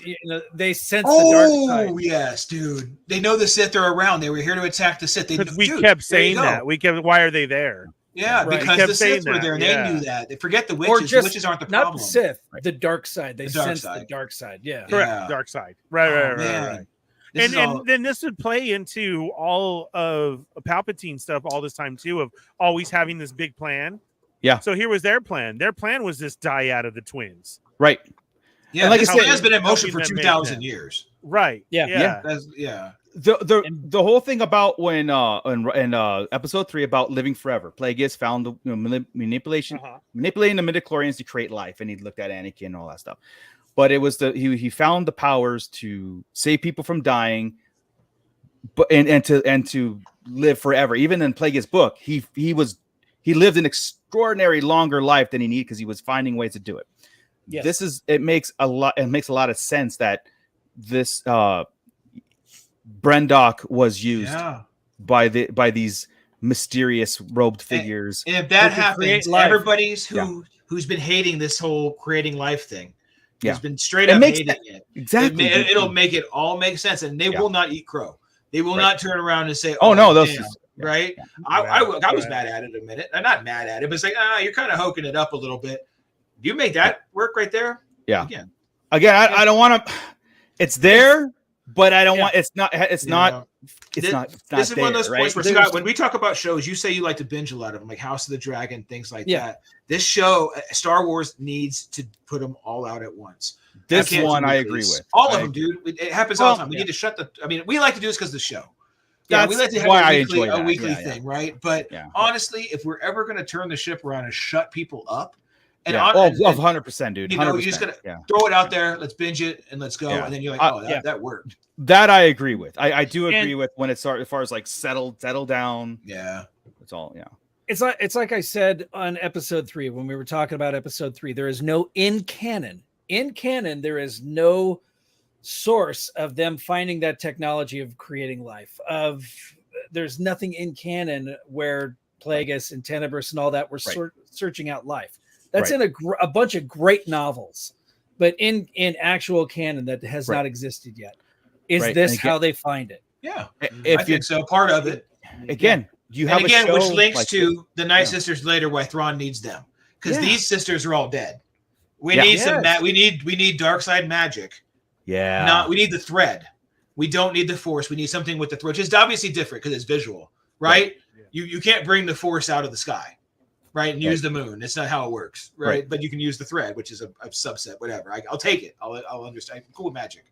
They sense the dark side. Oh yes, dude. They know the Sith are around. They were here to attack the Sith. We kept saying that. Why are they there? Yeah, because the Sith were there and they knew that. They forget the witches. The witches aren't the problem. Not the Sith, the dark side. They sense the dark side. Yeah. Correct. Dark side. Right. And then this would play into all of Palpatine stuff all this time too, of always having this big plan. Yeah. So here was their plan. Their plan was this dyad of the twins. Right. Yeah, and like I said, it has been in motion for 2,000 years. Right. Yeah. The whole thing about when in episode 3 about living forever, Plagueis found the manipulating the midichlorians to create life, and he looked at Anakin and all that stuff. But it was he found the powers to save people from dying, but and to live forever. Even in Plagueis' book, he lived an extraordinary longer life than he needed because he was finding ways to do it. Yes. It makes a lot of sense that this Brendock was used by these mysterious robed figures. And if that happens, everybody's who's been hating this whole creating life thing, has been straight up hating it. Exactly. It'll make it all make sense, and they will not eat crow. They will not turn around and say, right? I was mad at it a minute. I'm not mad at it, but it's like, you're kind of hoking it up a little bit. You make that work right there. Yeah. Again, I don't want to. It's there, but I don't want. It's not. This is one of those points where Scott, when we talk about shows, you say you like to binge a lot of them, like House of the Dragon, things like that. This show, Star Wars, needs to put them all out at once. This one I agree with. All of them, dude. It happens all the time. We need to shut the. I mean, we like to do this because of the show. Yeah, we like to have a weekly thing, right? But honestly, if we're ever going to turn the ship around and shut people up. And 100%, dude. You're just gonna throw it out there. Let's binge it and let's go. And then you're like, that worked. That I agree with. I do agree with when it's as far as like settle down. Yeah, it's all. Yeah, it's like I said on episode 3 when we were talking about episode 3. There is no in canon. There is no source of them finding that technology of creating life. There's nothing in canon where Plagueis and Tenebris and all that were searching out life. That's in a bunch of great novels, but in actual canon that has not existed yet. Is this how they find it? Yeah, I think so. Part of it. Again, you have which links to the Night Sisters later. Why Thrawn needs them because these sisters are all dead. We need some. We need dark side magic. Yeah. We need the thread. We don't need the force. We need something with the thread, which is obviously different because it's visual, right? You can't bring the force out of the sky, right? And use the moon. It's not how it works, right? But you can use the thread, which is a subset, whatever. I'll take it. I'll understand. I'm cool with magic,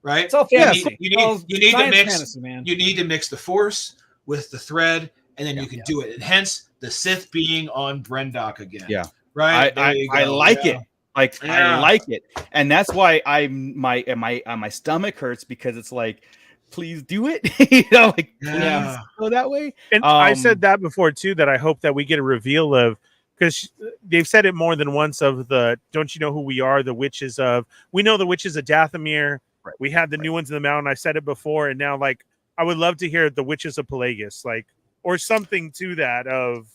right? It's all fantasy. You need to mix. Fantasy, man. You need to mix the force with the thread, and then you can do it. And hence the Sith being on Brendok again. Yeah, right. I like it. Like I like it, and that's why my stomach hurts because it's like, please do it, please go that way. And I said that before too, that I hope that we get a reveal of, because they've said it more than once, of the don't you know who we are, the witches of, we know the witches of Dathomir. Right. We had the new ones in the mountain. I said it before, and now I would love to hear the witches of Pelagus, or something to that of.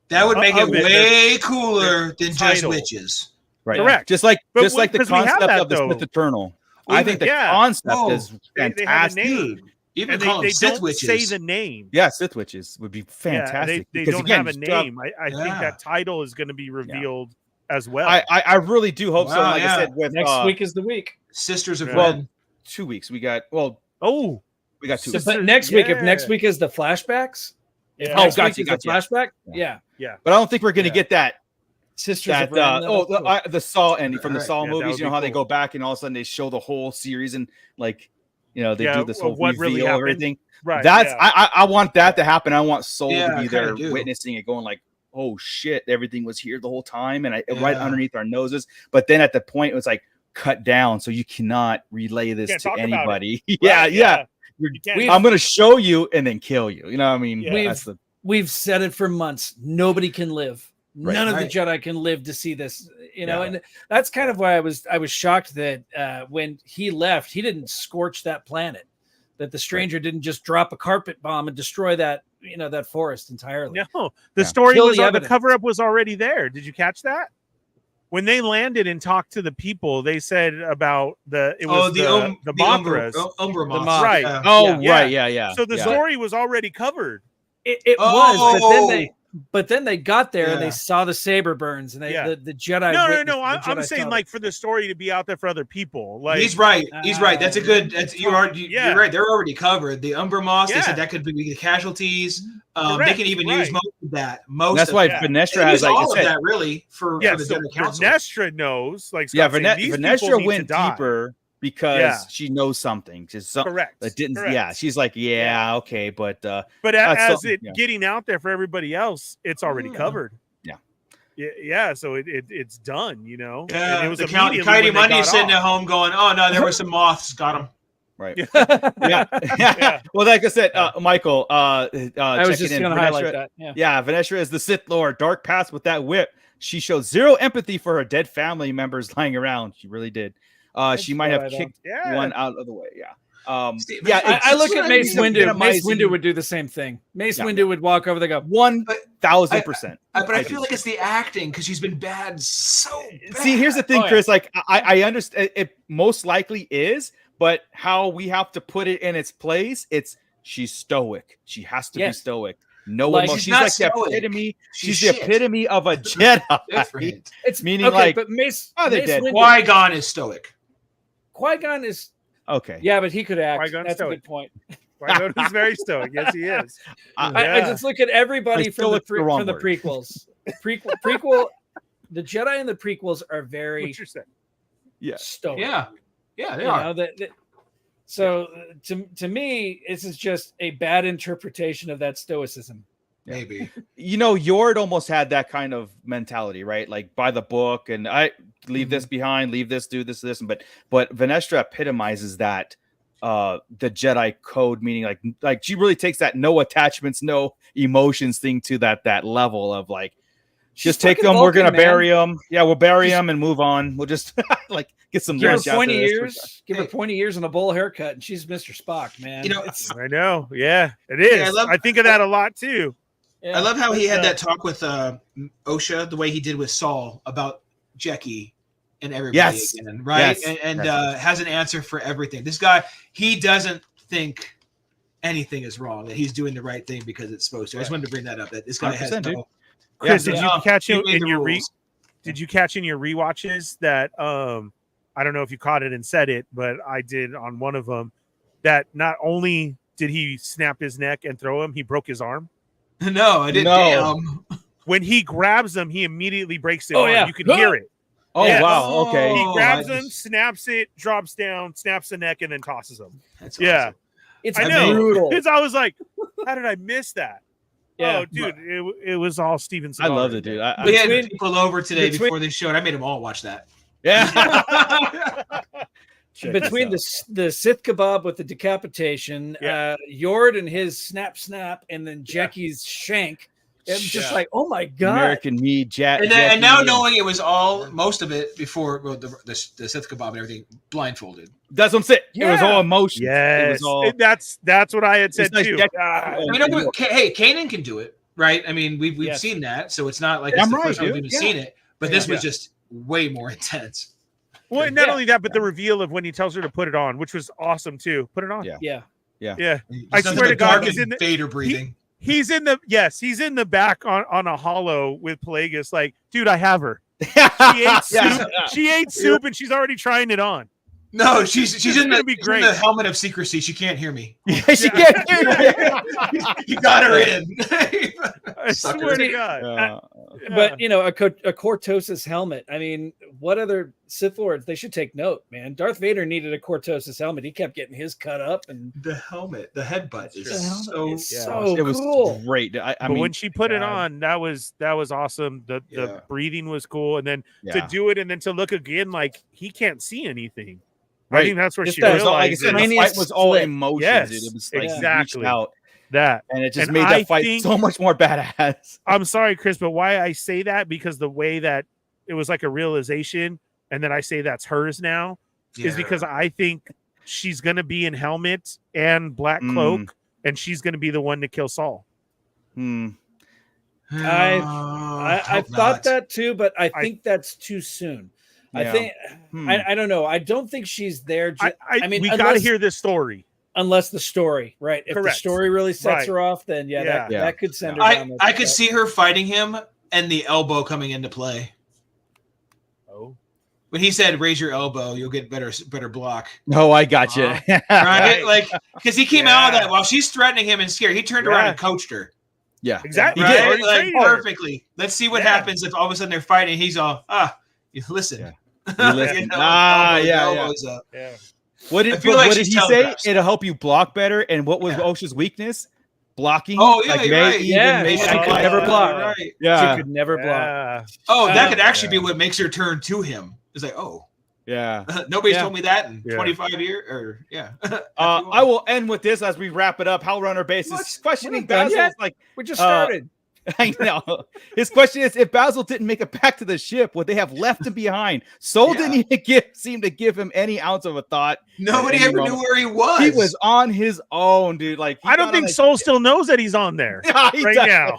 That would make it way cooler than just witches. Right. Correct. Just like the concept of the Sith Eternal. I think the concept is fantastic. They have a name. Even call them Sith don't witches. Say the name. Yeah, Sith witches would be fantastic. They don't have a name. I think that title is going to be revealed as well. I really do hope so. Like I said, next week is the week. Sisters of Ren. 2 weeks. We got we got 2 weeks. But next week, if next week is the flashbacks. Gotcha. Flashback. Yeah. But I don't think we're going to get that. Sisters of Ren. The Saw ending from the Saw movies. You know how they go back and all of a sudden they show the whole series and they do this whole reveal really of everything. Right. That's I want that to happen. I want Soul to be there witnessing it, going like, oh shit, everything was here the whole time and right underneath our noses. But then at the point it was like cut down, so you cannot relay this to anybody. I'm going to show you and then kill you. You know what I mean? We've said it for months. Nobody can live. None of the Jedi can live to see this, and that's kind of why I was shocked that when he left, he didn't scorch that planet, that the stranger didn't just drop a carpet bomb and destroy that, that forest entirely. No, the story was the cover up was already there. Did you catch that? When they landed and talked to the people, they said about the Mothras. Umbra Moths. Right. Yeah. So the story was already covered. It was, but then they got there and they saw the saber burns and the Jedi. No. I'm saying for the story to be out there for other people. He's right. That's a good. You're right. They're already covered. The Umbra Moths. They said that could be the casualties. They can even use most of that. That's why Venestra has all of that really for the Jedi Council. Venestra knows. Venestra went deeper. Because she knows something. Correct. That didn't. Correct. Yeah, she's like, okay, but as getting out there for everybody else, it's already covered. Yeah. So it's done. Yeah. It was Kaidi Money sitting at home going, "Oh no, there were some moths, got them." Right. Yeah. Well, like I said, Michael. I was just going to highlight that. Yeah. Venestra is the Sith Lord. Dark past with that whip. She showed zero empathy for her dead family members lying around. She really did. She might have kicked one out of the way. Yeah. I look at Mace Windu. Mace Windu would do the same thing. Mace Windu would walk over. They go 1,000%. But I feel like it's the acting because she's been bad so bad. See, here's the thing, Chris. I understand it most likely is, but how we have to put it in its place, she's stoic. She has to be stoic. No emotion. She's like the epitome. She's the epitome of a Jedi. It's meaning but Mace Qui-Gon is stoic. Qui-Gon is okay. Yeah, but he could act. Qui-Gon's That's stoic. a good point. Qui-Gon is very stoic. Yes, he is. I just look at everybody from the prequels. Prequel. The Jedi in the prequels are very stoic. Yeah, they are. So to me, this is just a bad interpretation of that stoicism. Maybe. Yord almost had that kind of mentality, right? Like by the book, and I leave this behind, leave this, do this, but Venestra epitomizes that the Jedi code, meaning like she really takes that no attachments, no emotions thing to that level of like, just take them. We're gonna bury them. Yeah, we'll bury them and move on. We'll just get some. Give her 20 years. Give her 20 years and a bowl haircut, and she's Mr. Spock, man. I know. Yeah, it is. I think of that a lot too. Yeah. I love how he had that talk with Osha, the way he did with Saul about Jecki and everybody again, right? Yes. And has an answer for everything. This guy, he doesn't think anything is wrong, that he's doing the right thing because it's supposed to. I just wanted to bring that up. That this guy has no. Chris, did you catch it in your Did you catch in your rewatches that I don't know if you caught it and said it, but I did on one of them, that not only did he snap his neck and throw him, he broke his arm? No, I didn't. No. Damn. When he grabs him, he immediately breaks the Oh, arm. yeah. You can hear it. Oh, Yes. wow. Okay. He Oh, grabs I him, just- snaps it, drops down, snaps the neck, and then tosses him. That's Yeah. awesome. It's I know. brutal. I was like, how did I miss that? Yeah. Oh, dude, it was all Steven Seagal. I loved right it, dude. there. We had Between- people over today between- before they showed. I made them all watch that. Yeah. Check Between this the Sith kebab with the decapitation, Yeah. Yord and his snap, and then Jackie's shank. It's just Yeah. like, oh my god! American Me, Jack. And now knowing it was all most of it before the Sith kebab and everything blindfolded. That's what I'm saying. It was Yeah. all emotion. It Yes, was all. that's what I had said It's like too. Jack- I mean, hey, Kanan can do it, right? I mean, we've Yes. seen that, so it's not like Damn it's the right, first time dude. we've even Yeah. seen it. But this Yeah. was just way more intense. Well, and not Yeah. only that, but the reveal of when he tells her to put it on, which was awesome too. Put it on. Yeah. Yeah, Yeah. Just I nothing swear to but God, dark he's and in the- Vader breathing. He's in the back on a hollow with Plagueis. Like, dude, I have her. She ate soup. Yeah. She ate soup, and she's already trying it on. No, she's in gonna the, be she's great. in the helmet of secrecy. She can't hear me. Yeah, she can't hear you. You got her in. I Sucker. swear to God. Yeah. but a Cortosis helmet. I mean, what other Sith Lords? They should take note, man. Darth Vader needed a Cortosis helmet. He kept getting his cut up, and The helmet, the headbutt the is helmet so. is yeah. so It was cool. great. I But mean, when she put it God. on, that was awesome. The Yeah. breathing was cool, and then yeah. to do it, and then to look again like he can't see anything. I Right. think that's where Just she that- It was all, like I realized said, the tiniest fight was all split. emotions. Yes, Dude. It was like he reached exactly. out, that. and it just And made I that fight think- so much more badass. I'm sorry, Chris, but why I say that, because the way that it was like a realization, and then I say that's hers now, is because I think she's gonna be in helmet and black cloak, and she's gonna be the one to kill Saul. Hmm. I thought that too, but I think that's too soon. I Yeah. think Hmm. I don't know. I don't think she's there. I mean, we got to unless- hear this story. unless the story, right? If the Correct. story really sets Right. her off, then Yeah. that could send her down. I could see her fighting him and the elbow coming into play. Oh, When he said, "Raise your elbow, you'll get better block." Oh, I got you. Right? Like, because he came out of Yeah. that while she's threatening him and scared. He turned around Yeah. and coached her. Yeah, exactly. He did. Right? Right? Like, Trained her. perfectly. Let's see what Yeah. happens if all of a sudden they're fighting. He's all, you listen. Yeah. You listen. elbows Yeah. up. Yeah. What I did, feel like what did she's he say? telegraphed. It'll help you block better. And what was Yeah. Osha's weakness? Blocking. Oh, yeah, like you're right. Yeah, make she it could never block. block. Right. She Yeah, could never block. Yeah. Oh, that Oh, could actually yeah. be what makes her turn to him. It's like, oh, yeah. nobody's Yeah. told me that in Yeah. 25 years. Or yeah. I will end with this as we wrap it up. How runner basis What? questioning We're not done Basil yet? is like, We just Uh, started. I know. His question is: if Basil didn't make it back to the ship, would they have left him behind? Soul Yeah. didn't even seem to give him any ounce of a thought. Nobody At any ever knew moment. where he was. He was on his own, dude. Like he I don't got think on a- Soul still knows that he's on there Yeah, he right does. now.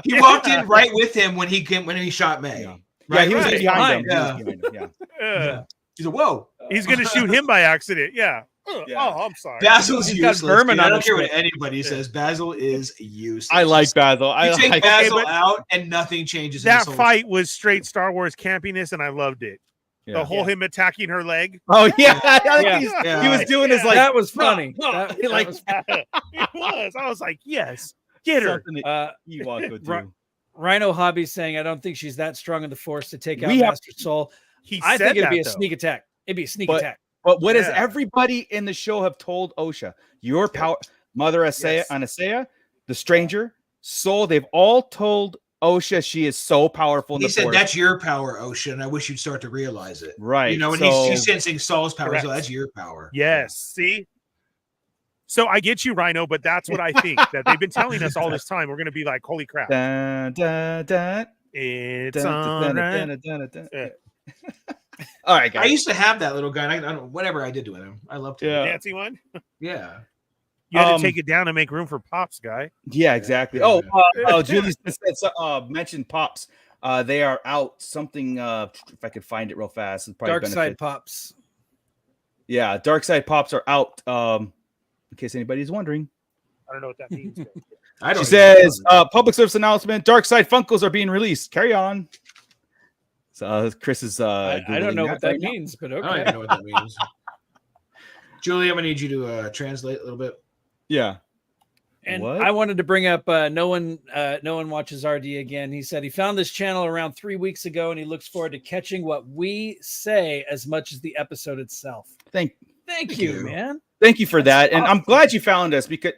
He walked in right with him when he shot May. Yeah. Right, Yeah, he was right. behind him. Yeah. He was behind him. Yeah. Yeah. He's like, whoa. He's gonna shoot him by accident. Yeah. Yeah. Oh, I'm sorry. Basil's He's got useless. vermin dude. I on don't his care what ship. anybody says. Basil is useless. I like Basil. I You take like. Basil but- out and nothing changes. in That this whole- fight was straight Star Wars campiness, and I loved it. Yeah. The whole him attacking her leg. Oh yeah, I think Yeah. he's- Yeah. he was doing his like that was funny. That like was- It was. I was like, yes, get her. something that uh, Ewok would Right. do. Rhino Hobby saying, I don't think she's that strong in the Force to take out We have- Master Soul. He I said think it'd that, be a though. sneak attack. It'd be a sneak But- attack. But what does Yeah. everybody in the show have told Osha? Your power, Mother Asaya, Yes. Anasaya, the Stranger, Soul. They've all told Osha she is so powerful in He the said, Force. "That's your power, Ocean. I wish you'd start to realize it." Right. You know, and so, he's sensing Saul's power. Correct. So that's your power. Yes. See. So I get you, Rhino, but that's what I think that they've been telling us all this time. We're gonna be like, holy crap, Dun, dun, dun, it's dun, all dun, right. dun, dun, dun, Yeah. dun. All right, I guys. used to have that little guy. And I don't know whatever I did to him. I loved him. Yeah. Nancy one. Yeah. You had Um, to take it down to make room for Pops, guy. Yeah, exactly. Yeah. Oh, Julie mentioned Pops. They are out. Something. If I could find it real fast, it'd probably Dark benefit. Side Pops. Yeah, Dark Side Pops are out. In case anybody's wondering. I don't know what that means. but- I don't She even says, know. public service announcement, Dark Side Funkos are being released. Carry on. So Chris is I don't know what that means, but okay. I don't even know what that means. Julie, I'm gonna need you to translate a little bit. Yeah. And I wanted to bring up no one watches RD again. He said he found this channel around 3 weeks ago, and he looks forward to catching what we say as much as the episode itself. Thank you, man. Thank you for that. And I'm glad you found us because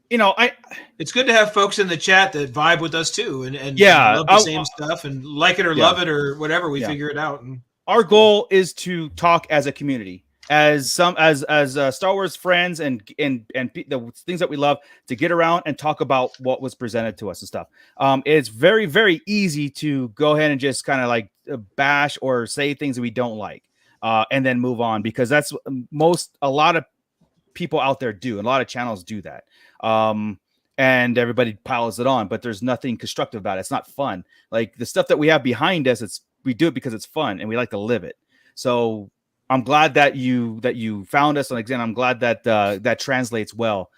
it's good to have folks in the chat that vibe with us too, and love the same stuff and like it or love it or whatever. We figure it out. And our goal is to talk as a community. As Star Wars friends and the things that we love, to get around and talk about what was presented to us and stuff. It's very, very easy to go ahead and just kind of like bash or say things that we don't like, and then move on, because that's a lot of people out there do, and a lot of channels do that. And everybody piles it on, but there's nothing constructive about it. It's not fun. Like the stuff that we have behind us, we do it because it's fun and we like to live it. So I'm glad that you found us, and again, I'm glad that that translates well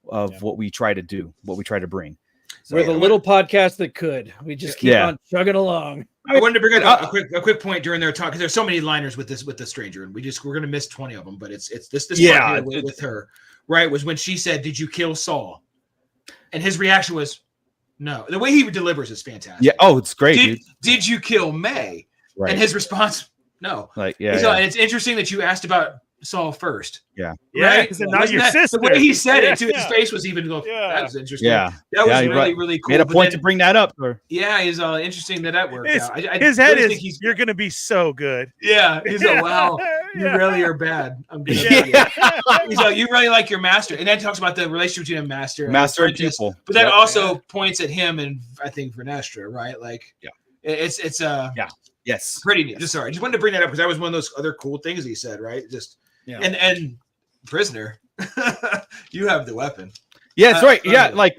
of what we try to do, what we try to bring. So, we're the little podcast that could. We just keep on chugging along. I wanted to bring up a quick point during their talk, because there's so many liners with the stranger, and we're gonna miss 20 of them. But it's this part here with her, right? Was when she said, "Did you kill Saul?" And his reaction was, "No." The way he delivers is fantastic. Yeah. Oh, it's great. Did you kill May? Right. And his response, "No." Like, And it's interesting that you asked about Saul first. Yeah. Right? Because not your sister. The way he said it, too, his face was even going, that was interesting. Yeah. That was really cool. Made a point to bring that up. Yeah, he's interesting that worked out. His head is, you're going to be so good. Yeah. He's like, wow, you really are bad. I'm good. He's like, you really like your master. And then talks about the relationship between a master and pupil. But that also points at him and I think Vernestra, right? Like, it's yes, pretty neat. Just wanted to bring that up because that was one of those other cool things he said, right? And prisoner, you have the weapon. Yeah, that's right. Yeah, like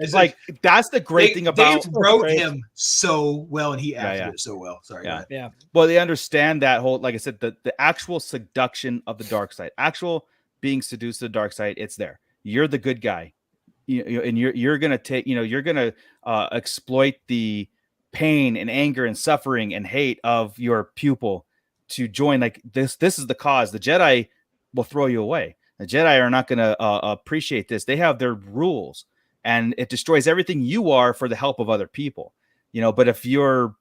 that's the great thing about they wrote him so well, and he acted it so well. Sorry. Yeah. Well, they understand that whole, like I said, the actual seduction of the dark side, actual being seduced to the dark side. It's there. You're the good guy, and you're gonna take. You're gonna exploit the pain and anger and suffering and hate of your pupil to join. Like this is the cause. The Jedi will throw you away. The Jedi are not going to appreciate this. They have their rules, and it destroys everything you are for the help of other people. But if you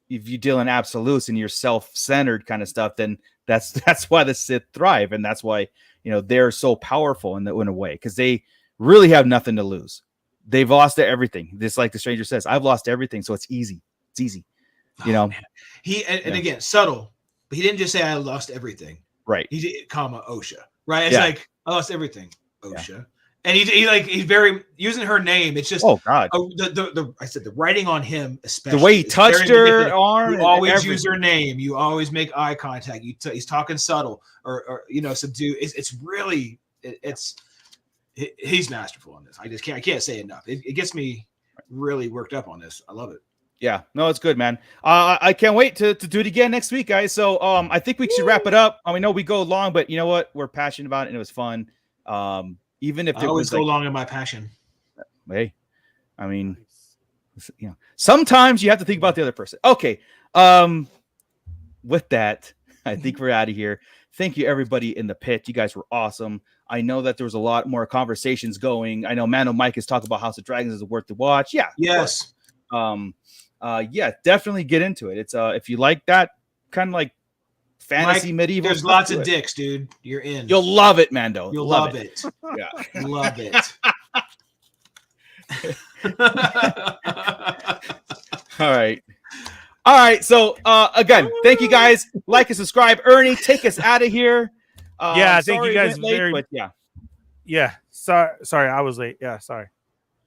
deal in absolutes and you're self-centered kind of stuff, then that's why the Sith thrive, and that's why they're so powerful in a way, because they really have nothing to lose. They've lost everything. Just like the stranger says, I've lost everything, so it's easy. It's easy. Man. Again, subtle, but he didn't just say I lost everything. Right. He did, OSHA. Right. It's like I lost everything. OSHA. Yeah. And he's very using her name. It's just God. I said the writing on him, especially the way he touched her arm. You always use her name. You always make eye contact. He's talking subtle or subdue. It's really he's masterful on this. I can't say enough. It gets me really worked up on this. I love it. Yeah, no, it's good, man. I can't wait to do it again next week, guys. So I think we should wrap it up. I know we go long, but you know what? We're passionate about it, and it was fun. Even if I always go long in my passion. Hey, I mean, sometimes you have to think about the other person. Okay. With that, I think we're out of here. Thank you, everybody in the pit. You guys were awesome. I know that there was a lot more conversations going. I know Mano Mike is talking about House of Dragons is worth to watch. Yeah. Yes. Definitely get into it. It's if you like that kind of like fantasy Mike, medieval. There's lots of dicks, dude. You're in. You'll love it, Mando. You'll love it. Yeah, love it. All right. So again, thank you guys. Like and subscribe. Ernie, take us out of here. Thank you guys late, sorry, I was late. Yeah, sorry.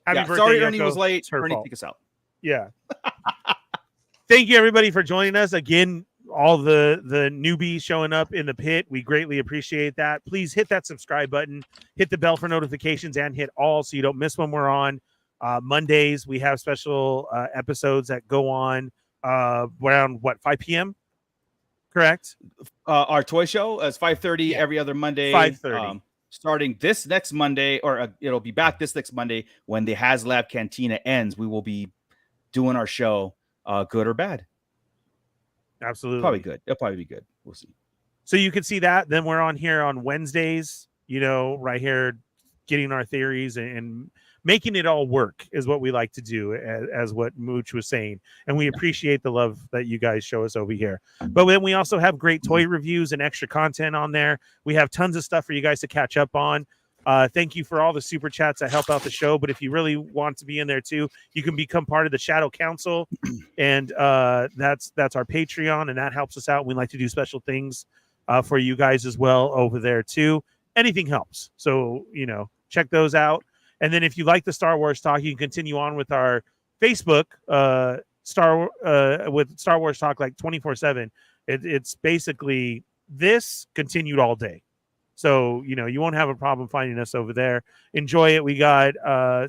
Happy birthday, sorry, Yoko. Ernie was late. Ernie, take us out. Yeah. Thank you, everybody, for joining us again. All the newbies showing up in the pit, we greatly appreciate that. Please hit that subscribe button, hit the bell for notifications, and hit all so you don't miss when we're on. Mondays we have special episodes that go on around 5 p.m. Correct? Our toy show is 5:30 every other Monday. 5:30. Starting this next Monday, or it'll be back this next Monday when the HasLab Cantina ends. We will be doing our show, good or bad. Absolutely. Probably good. It'll probably be good. We'll see. So you can see that. Then we're on here on Wednesdays, right here, getting our theories and making it all work is what we like to do, as what Mooch was saying. And we appreciate the love that you guys show us over here. But then we also have great toy reviews and extra content on there. We have tons of stuff for you guys to catch up on. Thank you for all the super chats that help out the show. But if you really want to be in there too, you can become part of the Shadow Council. And that's our Patreon. And that helps us out. We like to do special things for you guys as well over there too. Anything helps. So, check those out. And then if you like the Star Wars talk, you can continue on with our Facebook with Star Wars talk like 24/7. It's basically this continued all day. So, you won't have a problem finding us over there. Enjoy it. We got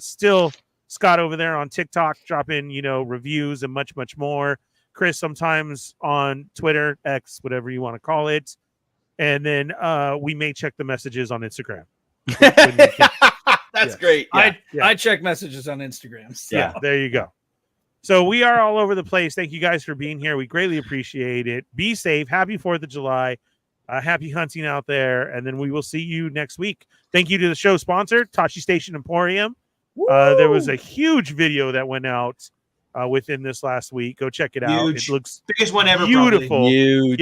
still Scott over there on TikTok dropping, reviews and much, much more. Chris sometimes on Twitter, X, whatever you want to call it. And then we may check the messages on Instagram. That's great. Yeah. I check messages on Instagram. So. Yeah, there you go. So we are all over the place. Thank you guys for being here. We greatly appreciate it. Be safe. Happy 4th of July. Happy hunting out there. And then we will see you next week. Thank you to the show sponsor, Tashi Station Emporium. There was a huge video that went out within this last week. Go check it out. It looks biggest one ever. Beautiful. Huge.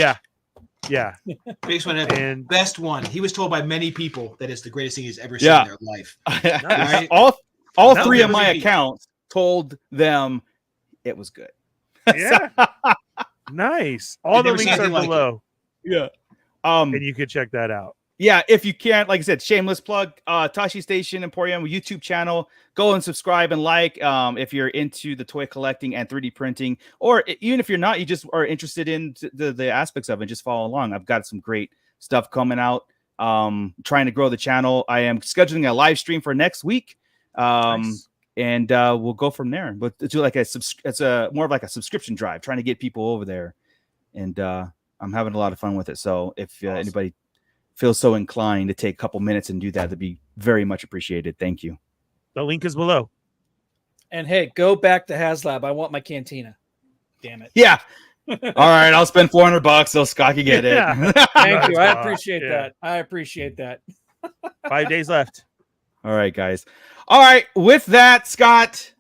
Yeah. Biggest one ever. And best one. He was told by many people that it's the greatest thing he's ever seen in their life. Right? All three of my accounts told them it was good. Yeah. Nice. All the links are below. Yeah. And you can check that out. Yeah, if you can't, like I said, shameless plug, Tashi Station Emporium YouTube channel. Go and subscribe and like if you're into the toy collecting and 3D printing, or even if you're not, you just are interested in the aspects of it, just follow along. I've got some great stuff coming out. Trying to grow the channel. I am scheduling a live stream for next week. Nice. And we'll go from there. But it's like it's more of like a subscription drive, trying to get people over there. And I'm having a lot of fun with it. So if anybody feels so inclined to take a couple minutes and do that, that'd be very much appreciated. Thank you. The link is below. And hey, go back to HasLab. I want my cantina. Damn it. Yeah. All right. I'll spend $400 so Scott can get it. Yeah. Thank you. I appreciate that. I appreciate that. 5 days left. All right, guys. All right. With that, Scott,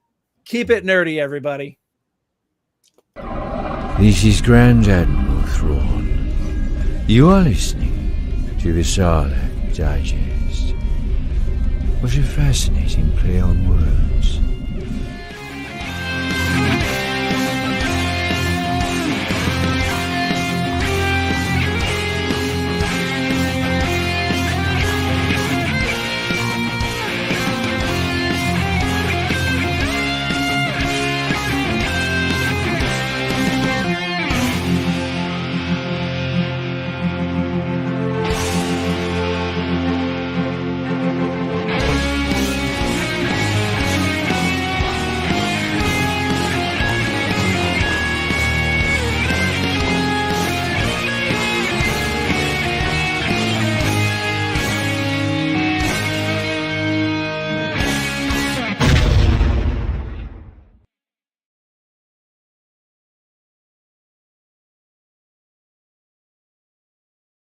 keep it nerdy, everybody. This is Grand Admiral Thrawn. You are listening to the Sarlacc Digest. What a fascinating play on words.